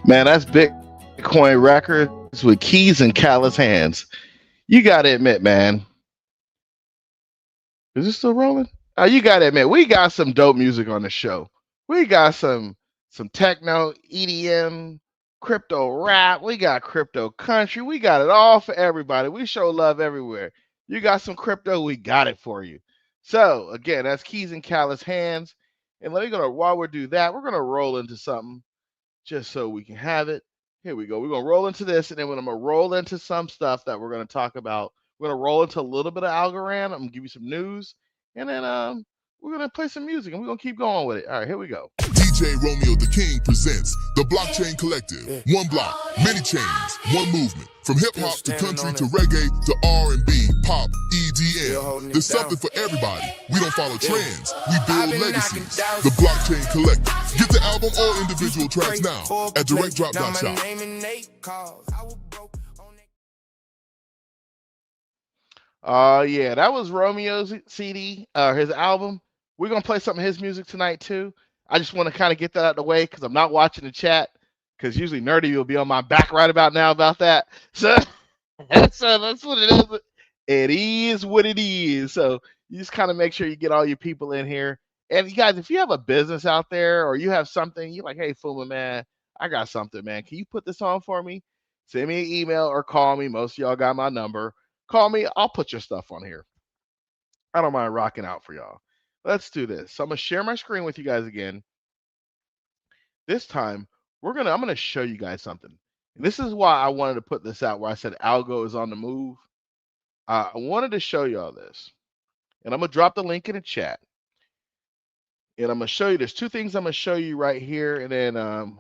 Man, that's Bitcoin Records with keys and callous hands. You got to admit, man. Is it still rolling? You got to admit, we got some dope music on the show. We got some techno, EDM, crypto rap. We got crypto country. We got it all for everybody. We show love everywhere. You got some crypto, we got it for you. So, again, that's keys and callous hands. And while we do that, we're going to roll into something just so we can have it. Here we go. We're going to roll into this, and then I'm going to roll into some stuff that we're going to talk about. We're going to roll into a little bit of Algorand. I'm going to give you some news, and then we're going to play some music, and we're going to keep going with it. All right, here we go. DJ Romeo the King presents the Blockchain Collective. One block, many chains, one movement. From hip-hop to country to reggae to R&B, pop, EDM. There's something for everybody. We don't follow trends. We build legacies. The Blockchain Collective. Get the album or individual tracks now at directdrop.shop. Yeah, that was Romeo's CD, his album. We're going to play some of his music tonight, too. I just want to kind of get that out of the way because I'm not watching the chat, because usually Nerdy will be on my back right about now about that. So that's what it is. It is what it is. So you just kind of make sure you get all your people in here. And you guys, if you have a business out there or you have something, you're like, hey, FUMA, man, I got something, man. Can you put this on for me? Send me an email or call me. Most of y'all got my number. Call me. I'll put your stuff on here. I don't mind rocking out for y'all. Let's do this. So I'm gonna share my screen with you guys again. This time I'm gonna show you guys something. And this is why I wanted to put this out where I said ALGO is on the move. I wanted to show y'all this. And I'm gonna drop the link in the chat. And I'm gonna show you, there's two things I'm gonna show you right here, and then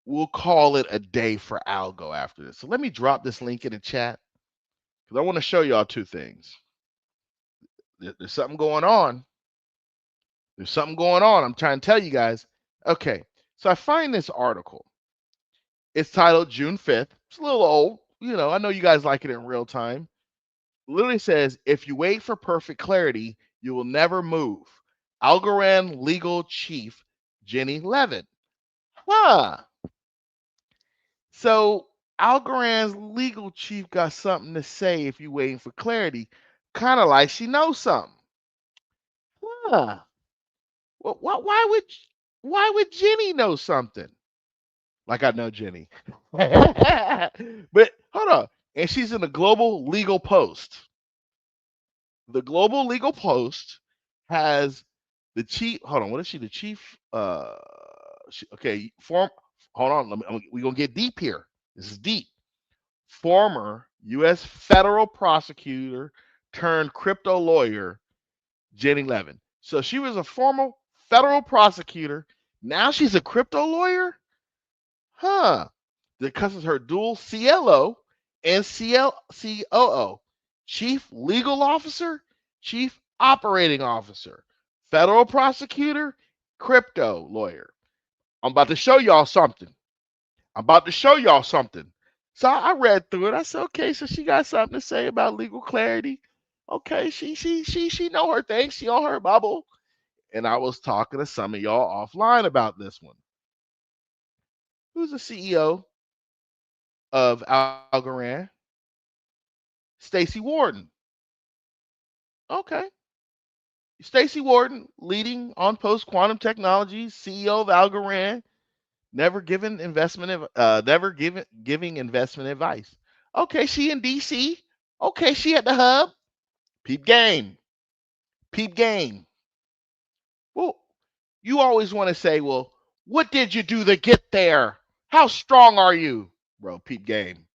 we'll call it a day for ALGO after this. So let me drop this link in the chat because I want to show y'all two things. There's something going on. There's something going on. I'm trying to tell you guys. Okay, so I find this article. It's titled June 5th. It's a little old. You know, I know you guys like it in real time. It literally says, if you wait for perfect clarity, you will never move. Algorand legal chief Jenny Levin. Huh. So Algorand's legal chief got something to say if you're waiting for clarity. Kind of like she knows something. Huh. Well, why would Jenny know something? Like I know Jenny. But hold on. And she's in the Global Legal Post. The Global Legal Post has the chief. Hold on. What is she? The chief? Okay. Hold on. We're going to get deep here. This is deep. Former U.S. federal prosecutor turned crypto lawyer, Jenny Levin. So she was a former federal prosecutor. Now she's a crypto lawyer? Huh. Because of her dual CLO and COO. Chief Legal Officer, Chief Operating Officer, Federal Prosecutor, Crypto Lawyer. I'm about to show y'all something. So I read through it. I said, okay, so she got something to say about legal clarity. Okay, she know her thing. She on her bubble. And I was talking to some of y'all offline about this one. Who's the CEO of Algorand? Stacey Warden. Okay. Stacey Warden, leading on post quantum technologies, CEO of Algorand, giving investment advice. Okay, she in DC. Okay, she at the hub. Peep game. Well, you always want to say, well, what did you do to get there? How strong are you? Bro, peep game.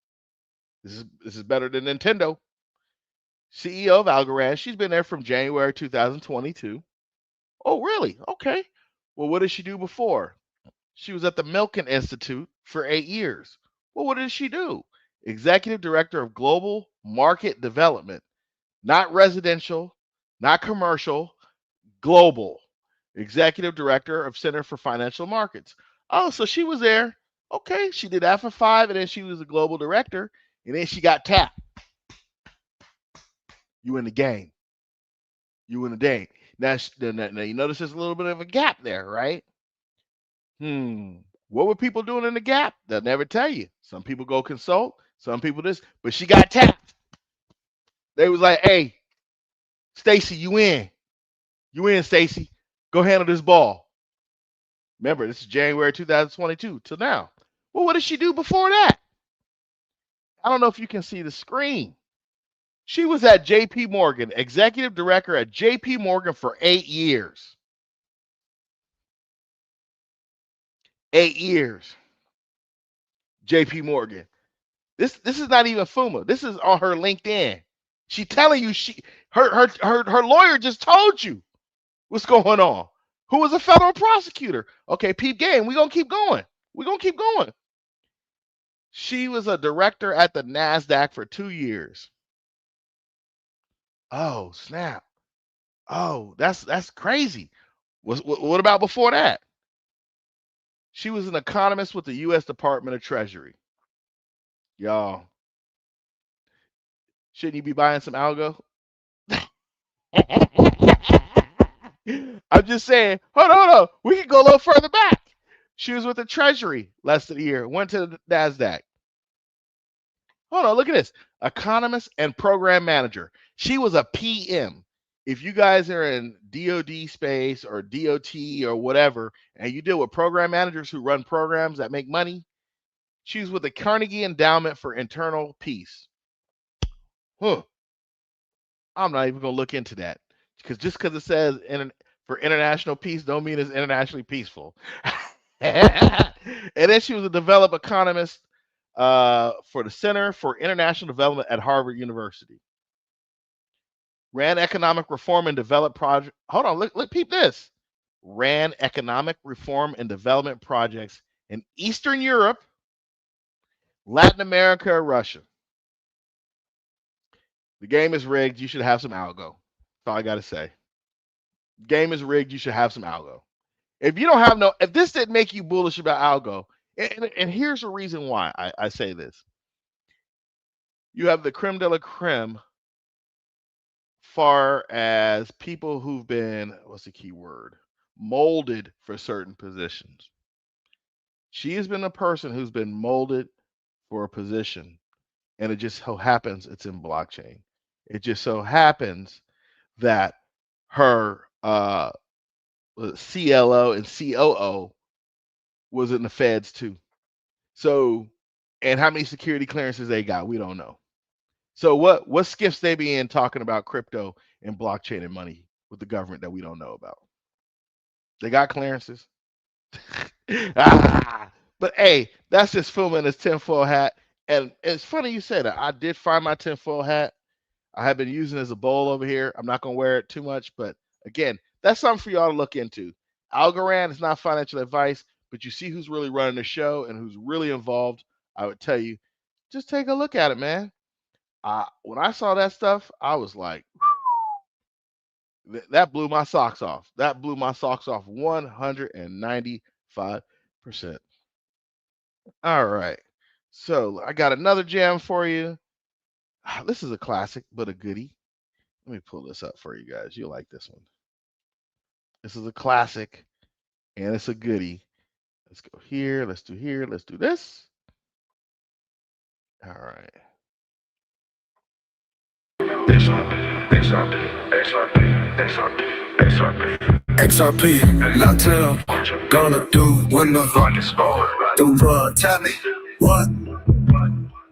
This is better than Nintendo. CEO of Algorand. She's been there from January 2022. Oh, really? Okay. Well, what did she do before? She was at the Milken Institute for 8 years. Well, what did she do? Executive Director of Global Market Development. Not residential, not commercial, global. Executive Director of Center for Financial Markets. Oh, so she was there. Okay, she did that for 5, and then she was a global director, and then she got tapped. You in the game. Now you notice there's a little bit of a gap there, right? What were people doing in the gap? They'll never tell you. Some people go consult, some people this, but she got tapped. They was like, hey, Stacey, you in, Stacey. Go handle this ball. Remember, this is January 2022 till now. Well, what did she do before that? I don't know if you can see the screen. She was at JP Morgan, executive director at JP Morgan for 8 years. 8 years. JP Morgan. This is not even FUMA. This is on her LinkedIn. She telling you her lawyer just told you what's going on. Who was a federal prosecutor? Okay, peep game. We're gonna keep going. She was a director at the NASDAQ for 2 years. Oh, snap. Oh, that's crazy. What about before that? She was an economist with the U.S. Department of Treasury. Y'all, shouldn't you be buying some ALGO? I'm just saying, hold on. We can go a little further back. She was with the Treasury less than a year, went to the NASDAQ. Hold on, look at this. Economist and program manager. She was a PM. If you guys are in DOD space or DOT or whatever, and you deal with program managers who run programs that make money, she was with the Carnegie Endowment for Internal Peace. I'm not even gonna look into that because just because it says for international peace don't mean it's internationally peaceful. And then she was a developed economist for the Center for International Development at Harvard University. Ran economic reform and development project. Hold on, look, peep this. Ran economic reform and development projects in Eastern Europe, Latin America, Russia. The game is rigged. You should have some algo. That's all I gotta say. Game is rigged. You should have some algo. If you don't have if this didn't make you bullish about algo, and here's the reason why I say this. You have the creme de la creme far as people who've been, what's the key word? Molded for certain positions. She has been a person who's been molded for a position, and it just so happens it's in blockchain. It just so happens that her CLO and COO was in the feds too. So, and how many security clearances they got, we don't know. So what skiffs they be in talking about crypto and blockchain and money with the government that we don't know about? They got clearances. But hey, that's just FUMA in his tinfoil hat. And it's funny you said that. I did find my tinfoil hat. I have been using it as a bowl over here. I'm not going to wear it too much, but again, that's something for y'all to look into. Algorand is not financial advice, but you see who's really running the show and who's really involved. I would tell you, just take a look at it, man. When I saw that stuff, I was like, that blew my socks off. That blew my socks off 195%. All right. So I got another jam for you. This is a classic, but a goodie. Let me pull this up for you guys. You'll like this one. This is a classic, and it's a goodie. Let's go here. Let's do here. Let's do this. All right. XRP, Latin, gonna do when the tell me what?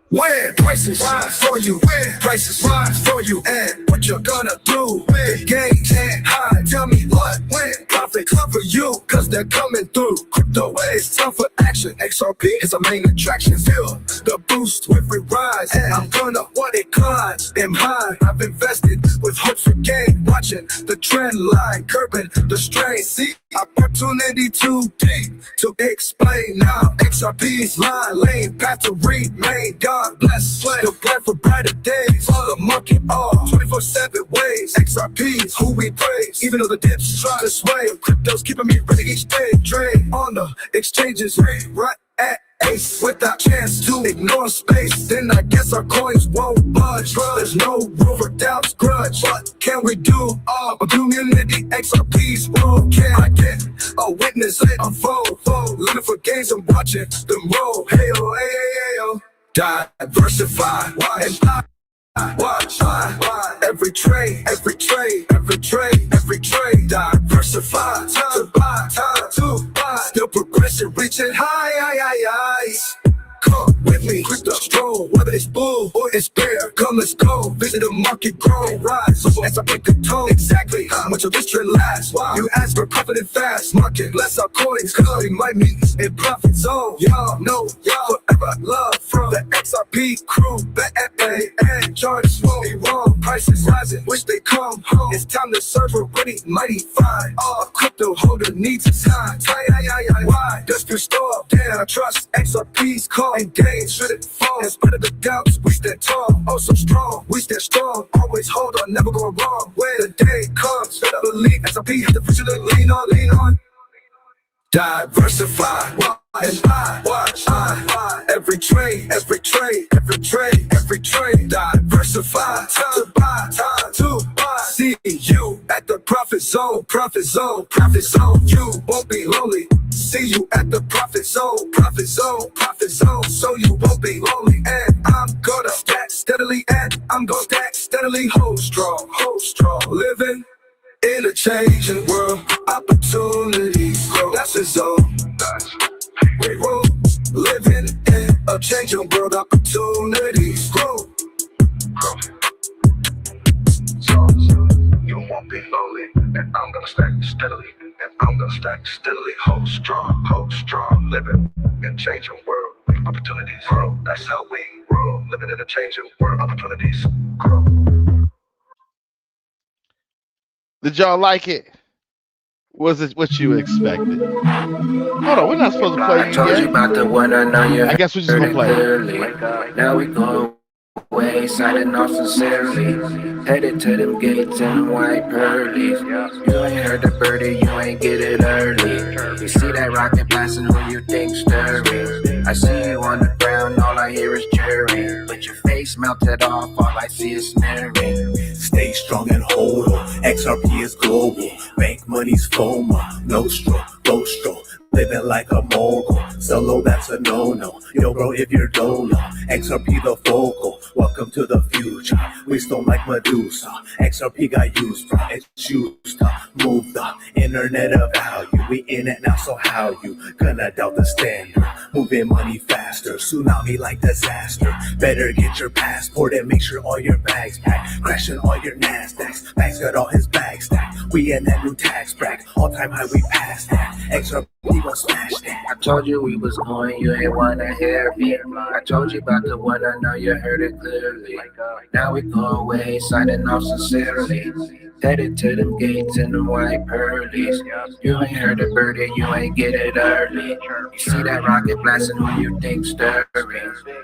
When prices rise for you, when prices rise for you, and what you're gonna do when gains and high. Tell me what? When profit come for you, cause they're coming through. Crypto is time for action. XRP is a main attraction. Feel the boost with it rise, and I'm gonna what it climbs. Am high, I've invested with hope for gain. Watching the trend line, curbing the strain. See opportunity too deep to explain now. XRP's line, lane, path to remain. God bless, the plan for brighter days. For the market all 24/7 ways. XRP's who we praise, even though the dips try to sway. Crypto's keeping me ready each day. Trade on the exchanges, right at ace without chance to ignore space. Then I guess our coins won't budge. There's no room for doubts, grudge. What can we do? A community, XRP's role. Can I get a witness? Let unfold. Living for gains and watching them roll. Hey oh, hey hey oh. Diversify and watch every trade, diversify. Time to buy, still progressing, reaching highs. Come with me, crypto stroll, whether it's bull or it's bear. Come, let's go, visit the market, grow, rise. So as I pick a tone, exactly how much of this trend lasts. You ask for profit and fast market, less our coins, cause we might meet in profit zone. Y'all know, y'all forever love from the XRP crew. The FA and charges won't be wrong. Prices rising, wish they come home. It's time to search for really mighty fine. All crypto holder needs is time. Why does you store? Damn, I trust XRP's call. Engage, should it fall? In spite of the doubts, we stand tall. Oh, so strong, we stand strong. Always hold on, never go wrong. When the day comes, better believe XRP have to push it, lean on. Diversify, and watch every trade. Diversify, time to buy. See you at the profit zone. You won't be lonely. See you at the profit zone. So you won't be lonely. And I'm gonna stack steadily, hold strong. Living in a changing world, opportunities grow. That's the zone. We roll. Living in a changing world, opportunities grow. won't be lonely. And I'm gonna stack steadily. And I'm gonna stack steadily. Hold strong, living in changing world. Opportunities grow, that's how we grow. Living in a changing world, opportunities grow. Did y'all like it? Was it what you expected? Hold on, we're not supposed to play I told you about the one I know you. I guess we're just gonna play it. Now we go away, signing off sincerely. Headed to them gates in white pearlies. You ain't heard the birdie, you ain't get it early. You see that rocket blasting, who you think stirring? I see you on the ground, all I hear is cheering. But your face melted off, all I see is sneering. Stay strong and hold on. XRP is global. Bank money's FUMA. No stroke, go stroke. Living like a mogul. Solo, that's a no-no. Yo, bro, if you're dolo. XRP the focal. Welcome to the future. We stone like Medusa. XRP got used, bro. It's used to move the internet of value. We in it now, so how you gonna doubt the standard? Moving money faster. Tsunami like disaster. Better get your passport and make sure all your bags packed. Crashing all your NASDAQs. Bags got all his bags stacked. We in that new tax bracket. All time high, we passed that. XRP gon' smash that. I told you we was going, you ain't wanna hear me. I told you about the one, I know you heard it clearly. Now we go away, signing off sincerely. Headed to them gates in the white pearlies. You ain't heard the birdie, you ain't get it early. You see that rocket blasting, who you think stirring?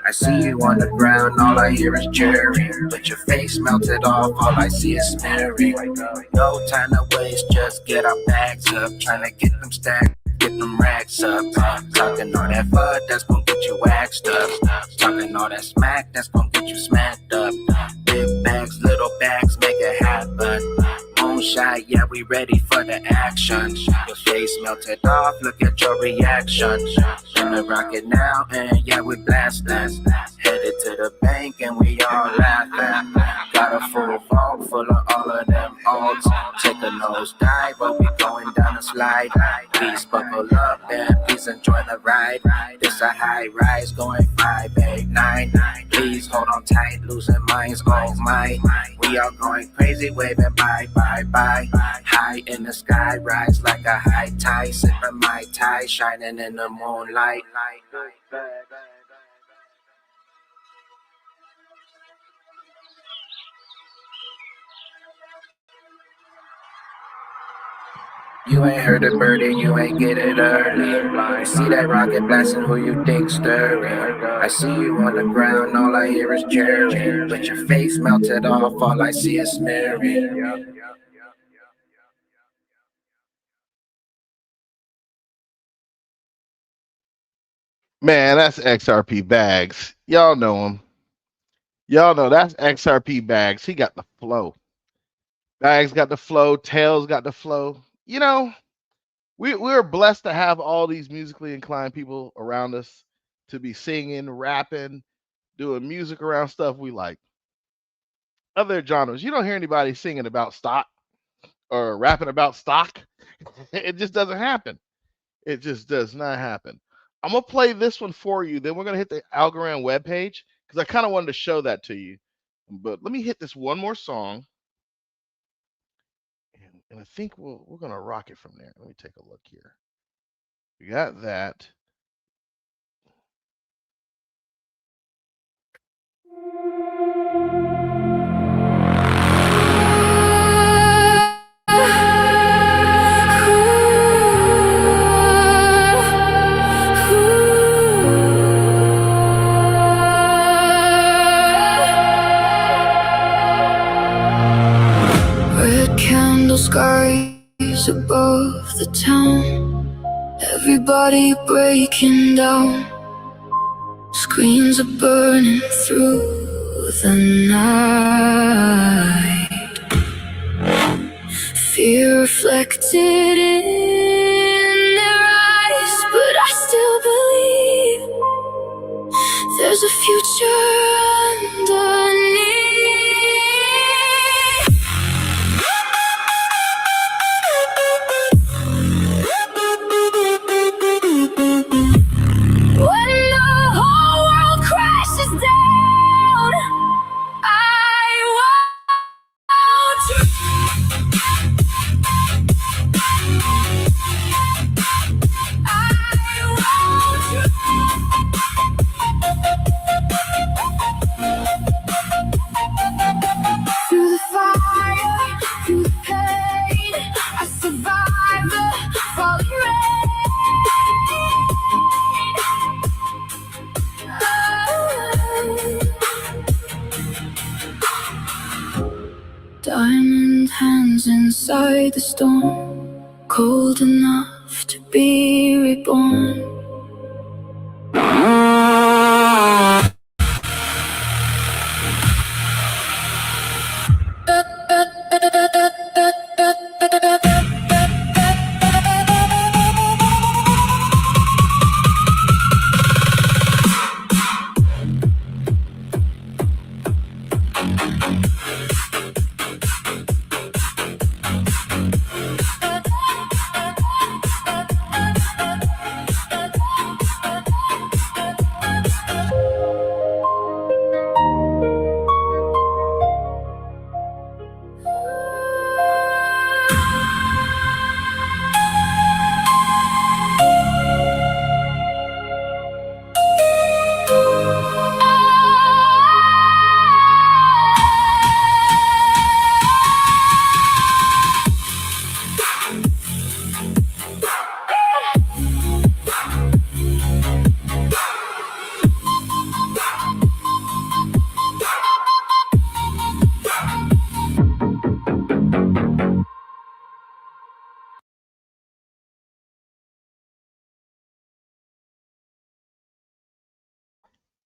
I see you on the ground, all I hear is cheering. But your face melted off, all I see is sneering. No time to waste, just get our bags up. Trying to get them stacked, get them racks up. Talking all that FUD, that's gon' get you waxed up. Talking all that smack, that's gon' get you smacked up. Big bags, little bags, make it happen. Moonshine, yeah, we ready for the action. Your face melted off, look at your reaction. In the rocket now, and yeah, we blasting. Headed to the bank, and we all laughing. Got a full vault full of all of them alts. Take a nose dive, but we going down a slide. Please buckle up and please enjoy the ride. This a high rise going 5, 8, 9. Please hold on tight, losing minds, oh my. We all going crazy, waving bye, bye, bye. High in the sky, rise like a high tide. Sipping my tie, shining in the moonlight. You ain't heard a birdie, you ain't get it early. I see that rocket blasting, who you think stirring? I see you on the ground, all I hear is cheering. But your face melted off, all I see is smearing. Man, that's XRP Bags. Y'all know him. Y'all know that's XRP Bags. He got the flow. Bags got the flow. Tails got the flow. You know, we're blessed to have all these musically inclined people around us to be singing, rapping, doing music around stuff we like. Other genres, you don't hear anybody singing about stock or rapping about stock. It just doesn't happen. It just does not happen. I'm going to play this one for you. Then we're going to hit the Algorand webpage because I kind of wanted to show that to you. But let me hit this one more song. And I think we're going to rock it from there. Let me take a look here. We got that. Skies above the town, everybody breaking down. Screens are burning through the night. Fear reflected in their eyes, but I still believe there's a future underneath. Diamond hands inside the storm, cold enough to be reborn.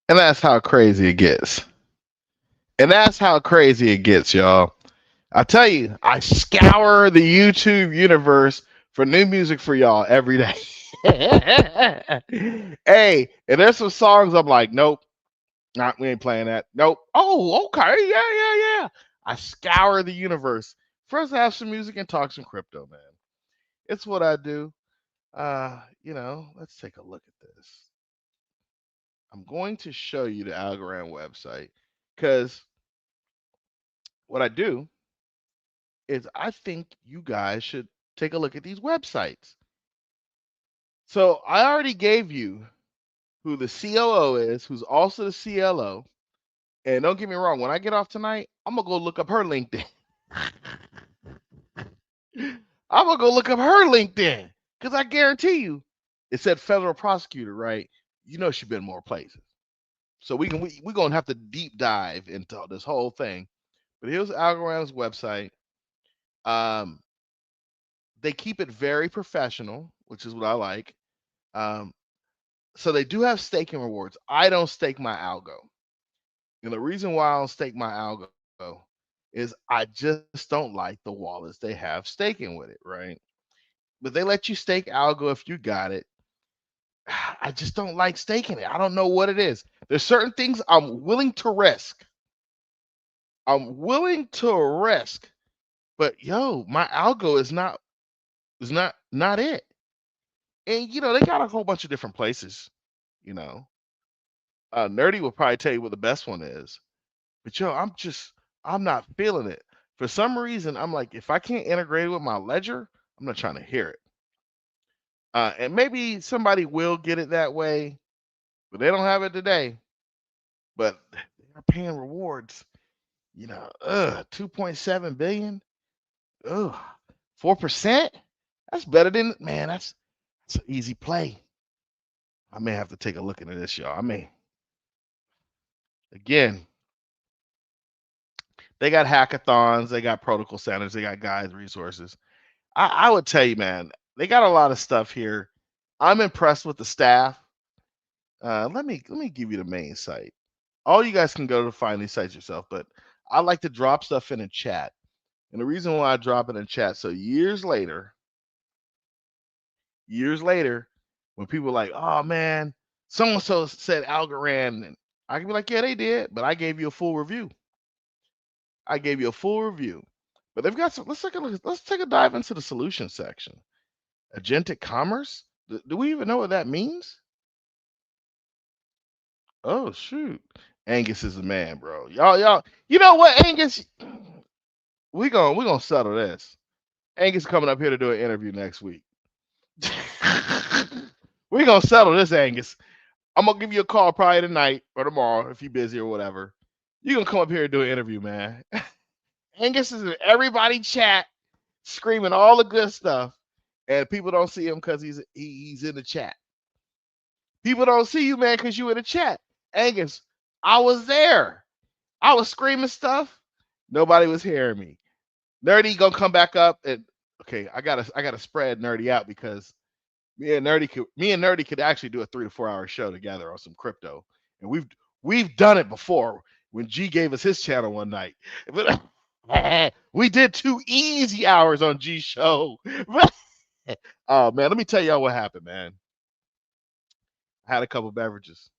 And that's how crazy it gets. And that's how crazy it gets, y'all. I tell you, I scour the YouTube universe for new music for y'all every day. Hey, and there's some songs I'm like, nope, we ain't playing that. Nope. Oh, okay, yeah. I scour the universe for us to have some music and talk some crypto, man. It's what I do. Let's take a look at this. I'm going to show you the Algorand website because what I do is I think you guys should take a look at these websites. So I already gave you who the COO is, who's also the CLO. And don't get me wrong, when I get off tonight, I'm going to go look up her LinkedIn. I'm going to go look up her LinkedIn because I guarantee you it said federal prosecutor, right? You know she's been more places. So we're going to have to deep dive into this whole thing. But here's Algorand's website. They keep it very professional, which is what I like. So they do have staking rewards. I don't stake my algo. And the reason why I don't stake my algo is I just don't like the wallets they have staking with it, right? But they let you stake algo if you got it. I just don't like staking it. I don't know what it is. There's certain things I'm willing to risk. But my algo is not it. And they got a whole bunch of different places. Nerdy will probably tell you what the best one is. But I'm not feeling it. For some reason, I'm like, if I can't integrate it with my ledger, I'm not trying to hear it. And maybe somebody will get it that way, but they don't have it today. But they are paying rewards. 2.7 billion. 4%. That's better than that's an easy play. I may have to take a look into this, y'all. Again, they got hackathons, they got protocol centers, they got guides, resources. I would tell you, man, they got a lot of stuff here. I'm impressed with the staff. Let me give you the main site. All you guys can go to find these sites yourself, but I like to drop stuff in a chat. And the reason why I drop it in chat, so years later, when people are like, oh man, so-and-so said Algorand, and I can be like, yeah, they did, but I gave you a full review. But they've got some. Let's take a dive into the solution section. Agentic commerce. Do we even know what that means? Oh shoot, Angus is the man, bro. Y'all. You know what, Angus? We gonna settle this. Angus coming up here to do an interview next week. We gonna settle this, Angus. I'm gonna give you a call probably tonight or tomorrow if you're busy or whatever. You gonna come up here and do an interview, man. Angus is in everybody chat screaming all the good stuff, and people don't see him because he's in the chat. People don't see you, man, because you in the chat. Angus, I was there. I was screaming stuff. Nobody was hearing me. Nerdy gonna come back up and okay, I gotta spread Nerdy out because me and Nerdy could actually do a 3 to 4 hour show together on some crypto. And we've done it before when G gave us his channel one night. But we did 2 easy hours on G's show. Oh man, let me tell y'all what happened, man. I had a couple beverages.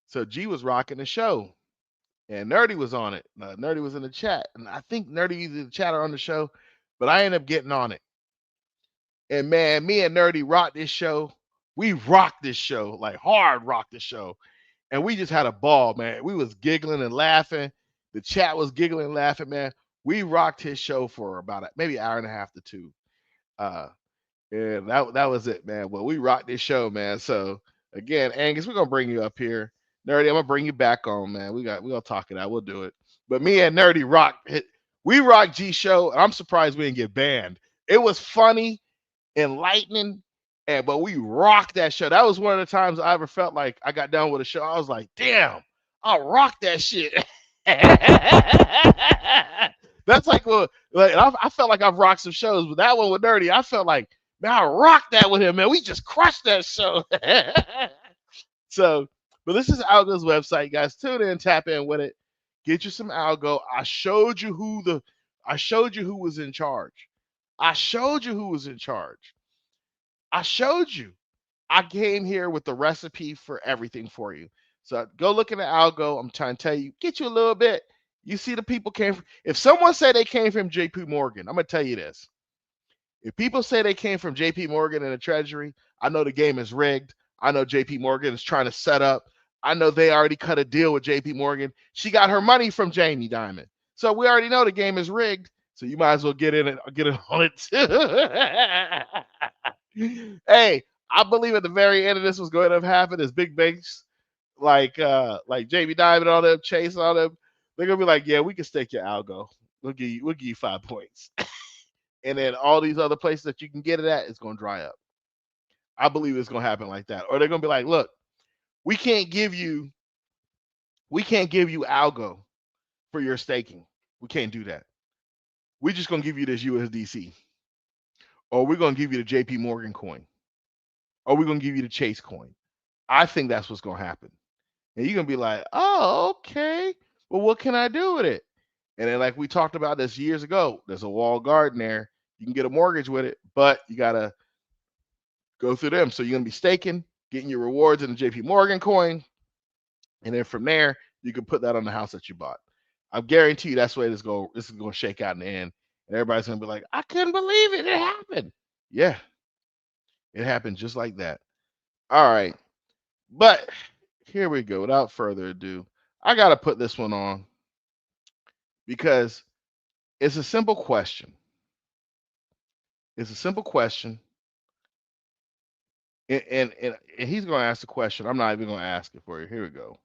So G was rocking the show. And Nerdy was on it. Nerdy was in the chat. And I think Nerdy either in the chat or on the show, but I ended up getting on it. And man, me and Nerdy rocked this show. We rocked this show, like hard rocked this show. And we just had a ball, man. We was giggling and laughing. The chat was giggling and laughing, man. We rocked his show for about maybe an hour and a half to 2. And that was it, man. Well, we rocked this show, man. So again, Angus, we're gonna bring you up here. Nerdy, I'm gonna bring you back on, man. We're gonna talk it out. We'll do it. But me and Nerdy we rocked G show, and I'm surprised we didn't get banned. It was funny, enlightening, but we rocked that show. That was one of the times I ever felt like I got done with a show. I was like, damn, I rocked that shit. That's like I felt like I've rocked some shows, but that one with Nerdy, I felt like, man, I rocked that with him, man. We just crushed that show. So, but this is ALGO's website, guys. Tune in, tap in with it, get you some ALGO. I showed you who was in charge. I showed you who was in charge. I showed you. I came here with the recipe for everything for you. So go look at the ALGO. I'm trying to tell you, get you a little bit. You see the people came from, if someone said they came from JP Morgan, I'm going to tell you this. If people say they came from JP Morgan and the Treasury, I know the game is rigged. I know JP Morgan is trying to set up. I know they already cut a deal with JP Morgan. She got her money from Jamie Dimon. So we already know the game is rigged. So you might as well get in and get it on it too. Hey, I believe at the very end of this was going to happen is big banks like Jamie Dimon and all them, Chase and all them. They're gonna be like, yeah, we can stake your ALGO. We'll give you 5 points. And then all these other places that you can get it at is gonna dry up. I believe it's gonna happen like that. Or they're gonna be like, look, we can't give you ALGO for your staking. We can't do that. We're just gonna give you this USDC. Or we're gonna give you the JP Morgan coin. Or we're gonna give you the Chase coin. I think that's what's gonna happen. And you're gonna be like, oh, okay. Well, what can I do with it? And then, like we talked about this years ago, there's a walled garden there. You can get a mortgage with it, but you gotta go through them. So you're gonna be staking, getting your rewards in the JP Morgan coin, and then from there you can put that on the house that you bought. I guarantee you that's the way this is gonna shake out in the end. And everybody's gonna be like, I couldn't believe it. It happened. Yeah, it happened just like that. All right, but here we go. Without further ado, I gotta put this one on because it's a simple question. It's a simple question. And he's going to ask the question. I'm not even going to ask it for you. Here we go.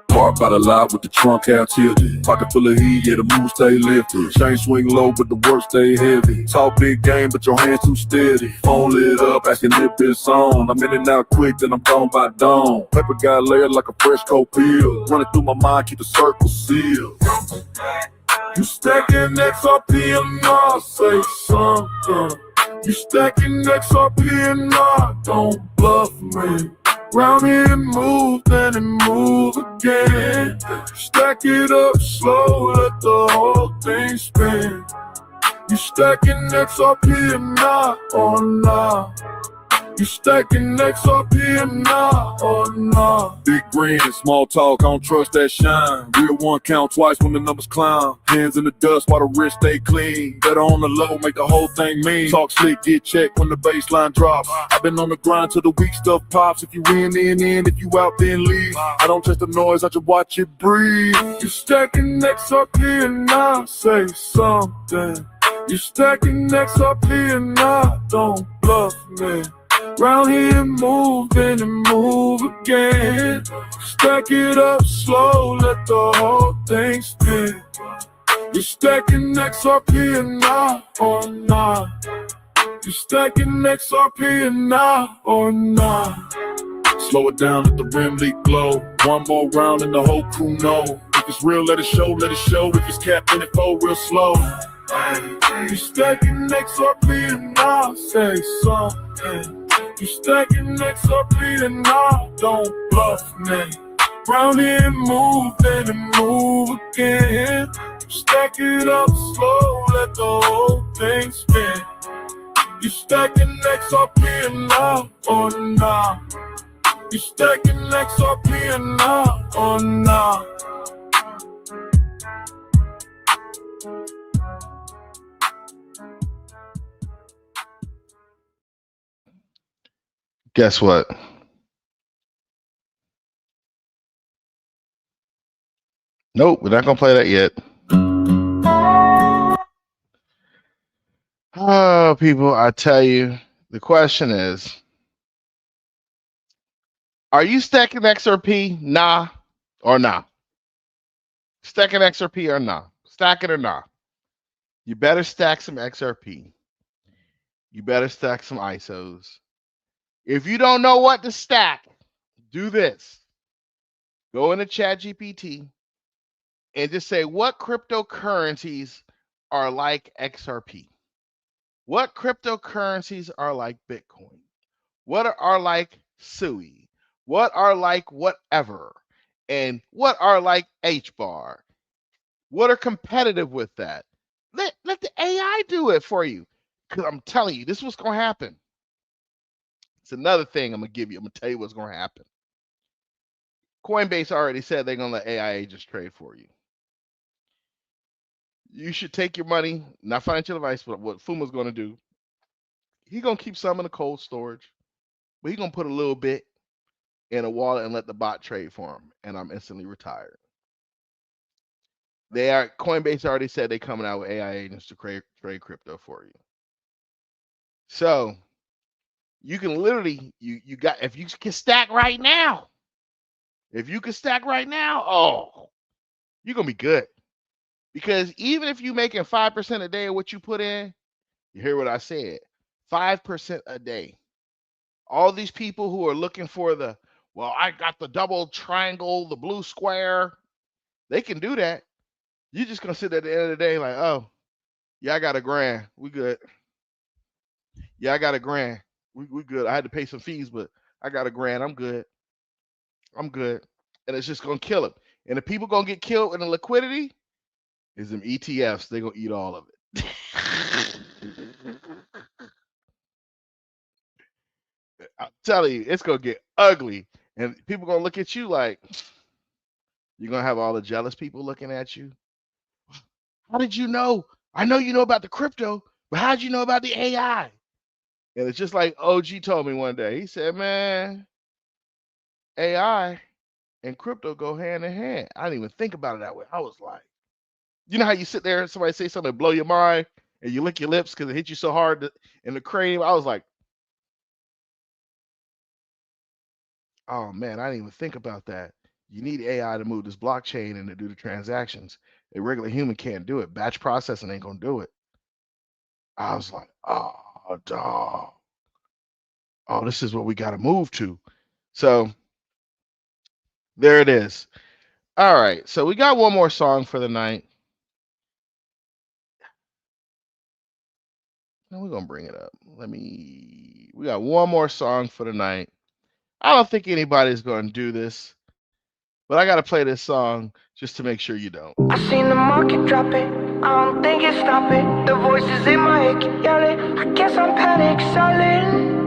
Park by the lot with the trunk out tilted. Pocket full of heat, yeah, the mood stay lifted. Chain swing low, but the work stay heavy. Talk big game, but your hands too steady. Phone lit up, asking if it's on. I'm in and out quick, then I'm gone by dawn. Paper got layered like a fresh coat peel. Running through my mind, keep the circle sealed. You stacking XRP and I say something. You stacking XRP and I don't bluff me. Round here and move, then and move again. Stack it up slow, let the whole thing spin. You stacking XRP and not or not. You stacking XRP and not or not. Big green and small talk, I don't trust that shine. Real one count twice when the numbers climb. Hands in the dust while the wrist stay clean. Better on the low, make the whole thing mean. Talk slick, get checked when the baseline drops. I've been on the grind till the weak stuff pops. If you in, then in. If you out, then leave. I don't trust the noise, I just watch it breathe. You stacking XRP and I say something. You stacking XRP and I don't bluff me. Round here and move, then and move again. Stack it up slow, let the whole thing spin. You stacking XRP and not or not. You stacking XRP and nah or nah? Slow it down, let the rim leak glow. One more round and the whole crew know. If it's real, let it show, let it show. If it's capped, then it fold real slow. You stacking XRP and nah, say something. You stacking XRP and nah, don't bluff me. Round here and move, then and move again. Stack it up slow, let the whole thing spin. You stacking XRP and nah or nah? You stacking XRP and nah or nah? Guess what? Nope, we're not gonna play that yet. Oh, people, I tell you, the question is, are you stacking XRP? Nah or nah? Stacking XRP or nah? Stack it or nah? You better stack some XRP. You better stack some ISOs. If you don't know what to stack, do this. Go into ChatGPT and just say, what cryptocurrencies are like XRP? What cryptocurrencies are like Bitcoin? What are like SUI? What are like whatever? And what are like HBAR? What are competitive with that? Let the AI do it for you. Because I'm telling you, this is what's going to happen. It's another thing I'm going to give you. I'm going to tell you what's going to happen. Coinbase already said they're going to let AI agents trade for you. You should take your money, not financial advice, but what FUMA's going to do. He's going to keep some in the cold storage, but he's going to put a little bit in a wallet and let the bot trade for him, and I'm instantly retired. Coinbase already said they're coming out with AI agents to trade crypto for you. So you can literally, if you can stack right now, oh, you're going to be good. Because even if you're making 5% a day of what you put in, you hear what I said, 5% a day. All these people who are looking for well, I got the double triangle, the blue square, they can do that. You're just going to sit at the end of the day like, oh, yeah, I got $1,000. We good. Yeah, I got $1,000. We good. I had to pay some fees, but I got $1,000. I'm good. I'm good. And it's just going to kill them. And the people going to get killed in the liquidity is them ETFs. They're going to eat all of it. I'm telling you, it's going to get ugly. And people going to look at you like, you're going to have all the jealous people looking at you. How did you know? I know you know about the crypto, but how did you know about the AI? And it's just like OG told me one day. He said, man, AI and crypto go hand in hand. I didn't even think about it that way. I was like, you know how you sit there and somebody say something to blow your mind and you lick your lips because it hit you so hard in the cranium? I was like, oh man, I didn't even think about that. You need AI to move this blockchain and to do the transactions. A regular human can't do it. Batch processing ain't gonna do it. I was like, oh, dog. Oh, this is what we got to move to. So there it is. All right. So we got one more song for the night. Now we're going to bring it up. We got one more song for the night. I don't think anybody's going to do this, but I got to play this song just to make sure you don't. I seen the market dropping. I don't think it's stopping. The voices in my head keep yelling. I guess I'm panic selling.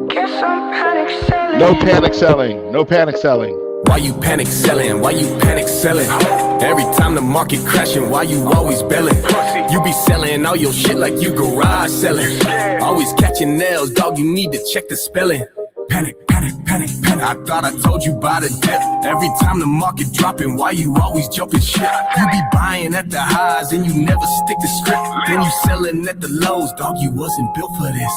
Guess I'm panic selling. No panic selling. No panic selling. Why you panic selling? Why you panic selling? Every time the market crashing, why you always belling? You be selling all your shit like you garage selling. Always catching nails, dog, you need to check the spelling. Panic, panic, panic, panic. I thought I told you about the dip. Every time the market dropping, why you always jumping shit? You be buying at the highs and you never stick to script. Then you selling at the lows, dog, you wasn't built for this.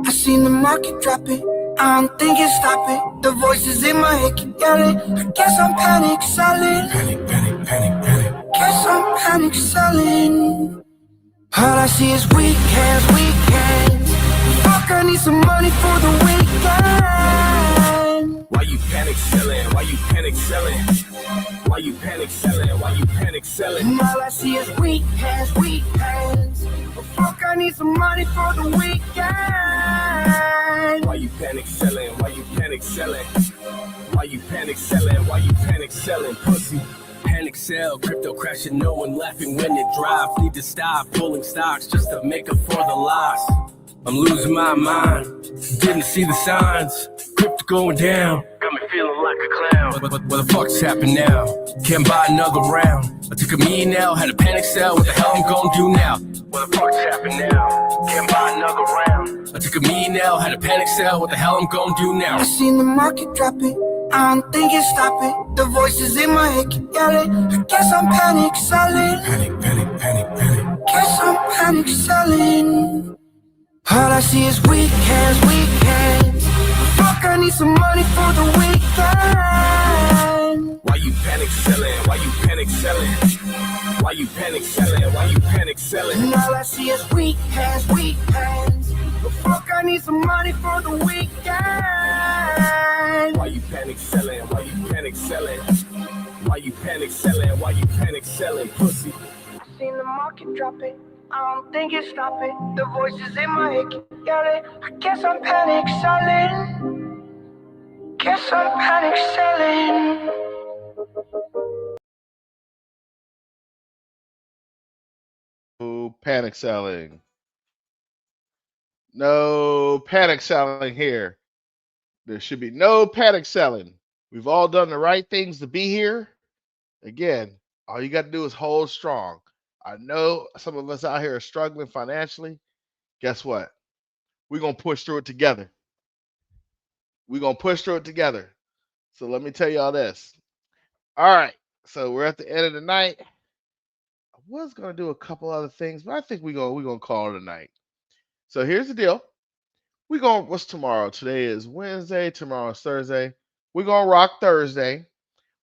I seen the market dropping. I don't think it's stopping. The voices in my head keep yelling. I guess I'm panic selling. Panic, panic, panic, panic. Guess I'm panic selling. All I see is weekends, weekends. Fuck, I need some money for the weekend. Why you panic selling? Why you panic selling? Why you panic selling? Why you panic selling? And all I see is weekends, weekends. Fuck, I need some money for the weekend. Why you panic selling? Why you panic selling? Why you panic selling? Why you panic selling? Pussy. Panic sell, crypto crashing, no one laughing when it drops. Need to stop pulling stocks just to make up for the loss. I'm losing my mind, didn't see the signs. Crypto going down, got me feeling like a clown. What the fuck's happened now? Can't buy another round. I took a meeting L, had a panic sell. What the hell I'm gonna do now? What the fuck's happened now? Can't buy another round. I took a meeting L, had a panic sell. What the hell I'm gonna do now? I seen the market dropping, I don't think it's stopping. The voices in my head keep yelling. I guess I'm panic selling. Panic, panic, panic, panic. Guess I'm panic selling. All I see is weekends, weekends. Fuck, I need some money for the weekend. Why you panic selling? Why you panic selling? Why you panic selling? Why you panic selling? And all I see is weekends, weekends. Fuck, I need some money for the weekend. Why you panic selling? Why you panic selling? Why you panic selling? Why you panic selling? Pussy. I seen the market dropping, I don't think it's stopping. The voices in my head keep yelling. I guess I'm panic selling. Guess I'm panic selling. No panic selling. No panic selling here. There should be no panic selling. We've all done the right things to be here. Again, all you got to do is hold strong. I know some of us out here are struggling financially. Guess what? We're going to push through it together. We're going to push through it together. So let me tell you all this. All right. So we're at the end of the night. I was going to do a couple other things, but I think we're going to call it a night. So here's the deal. What's tomorrow? Today is Wednesday. Tomorrow is Thursday. We're going to rock Thursday.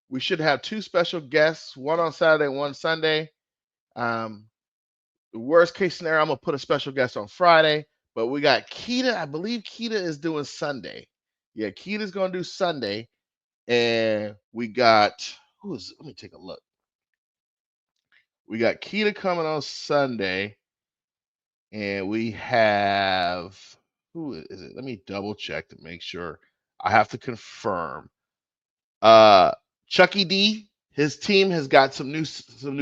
We should have two special guests, one on Saturday, one Sunday. The worst case scenario, I'm going to put a special guest on Friday, but we got Keita. I believe Keita is doing Sunday. Yeah, Keita's going to do Sunday. And we got, let me take a look. We got Keita coming on Sunday. And we have, who is it? Let me double check to make sure. I have to confirm. Chucky D, his team has got some new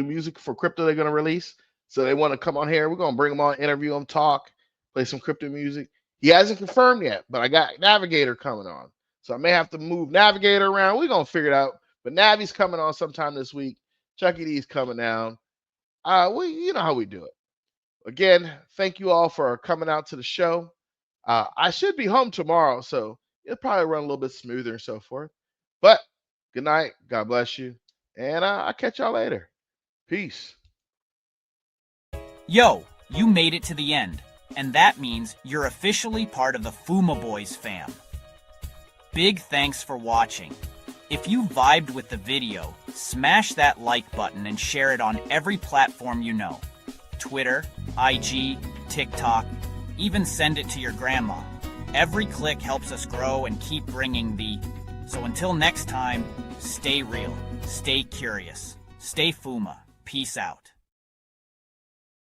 music for crypto they're going to release. So they want to come on here. We're going to bring them on, interview them, talk, play some crypto music. He hasn't confirmed yet, but I got Navigator coming on. So I may have to move Navigator around. We're going to figure it out. But Navi's coming on sometime this week. Chucky D's coming down. You know how we do it. Again, thank you all for coming out to the show. I should be home tomorrow, so it'll probably run a little bit smoother and so forth. But good night. God bless you. And I'll catch y'all later. Peace. Yo, you made it to the end. And that means you're officially part of the FUMA Boy'Z fam. Big thanks for watching. If you vibed with the video, smash that like button and share it on every platform you know. Twitter, IG, TikTok, even send it to your grandma. Every click helps us grow and keep bringing the... So until next time, stay real, stay curious, stay FUMA. Peace out.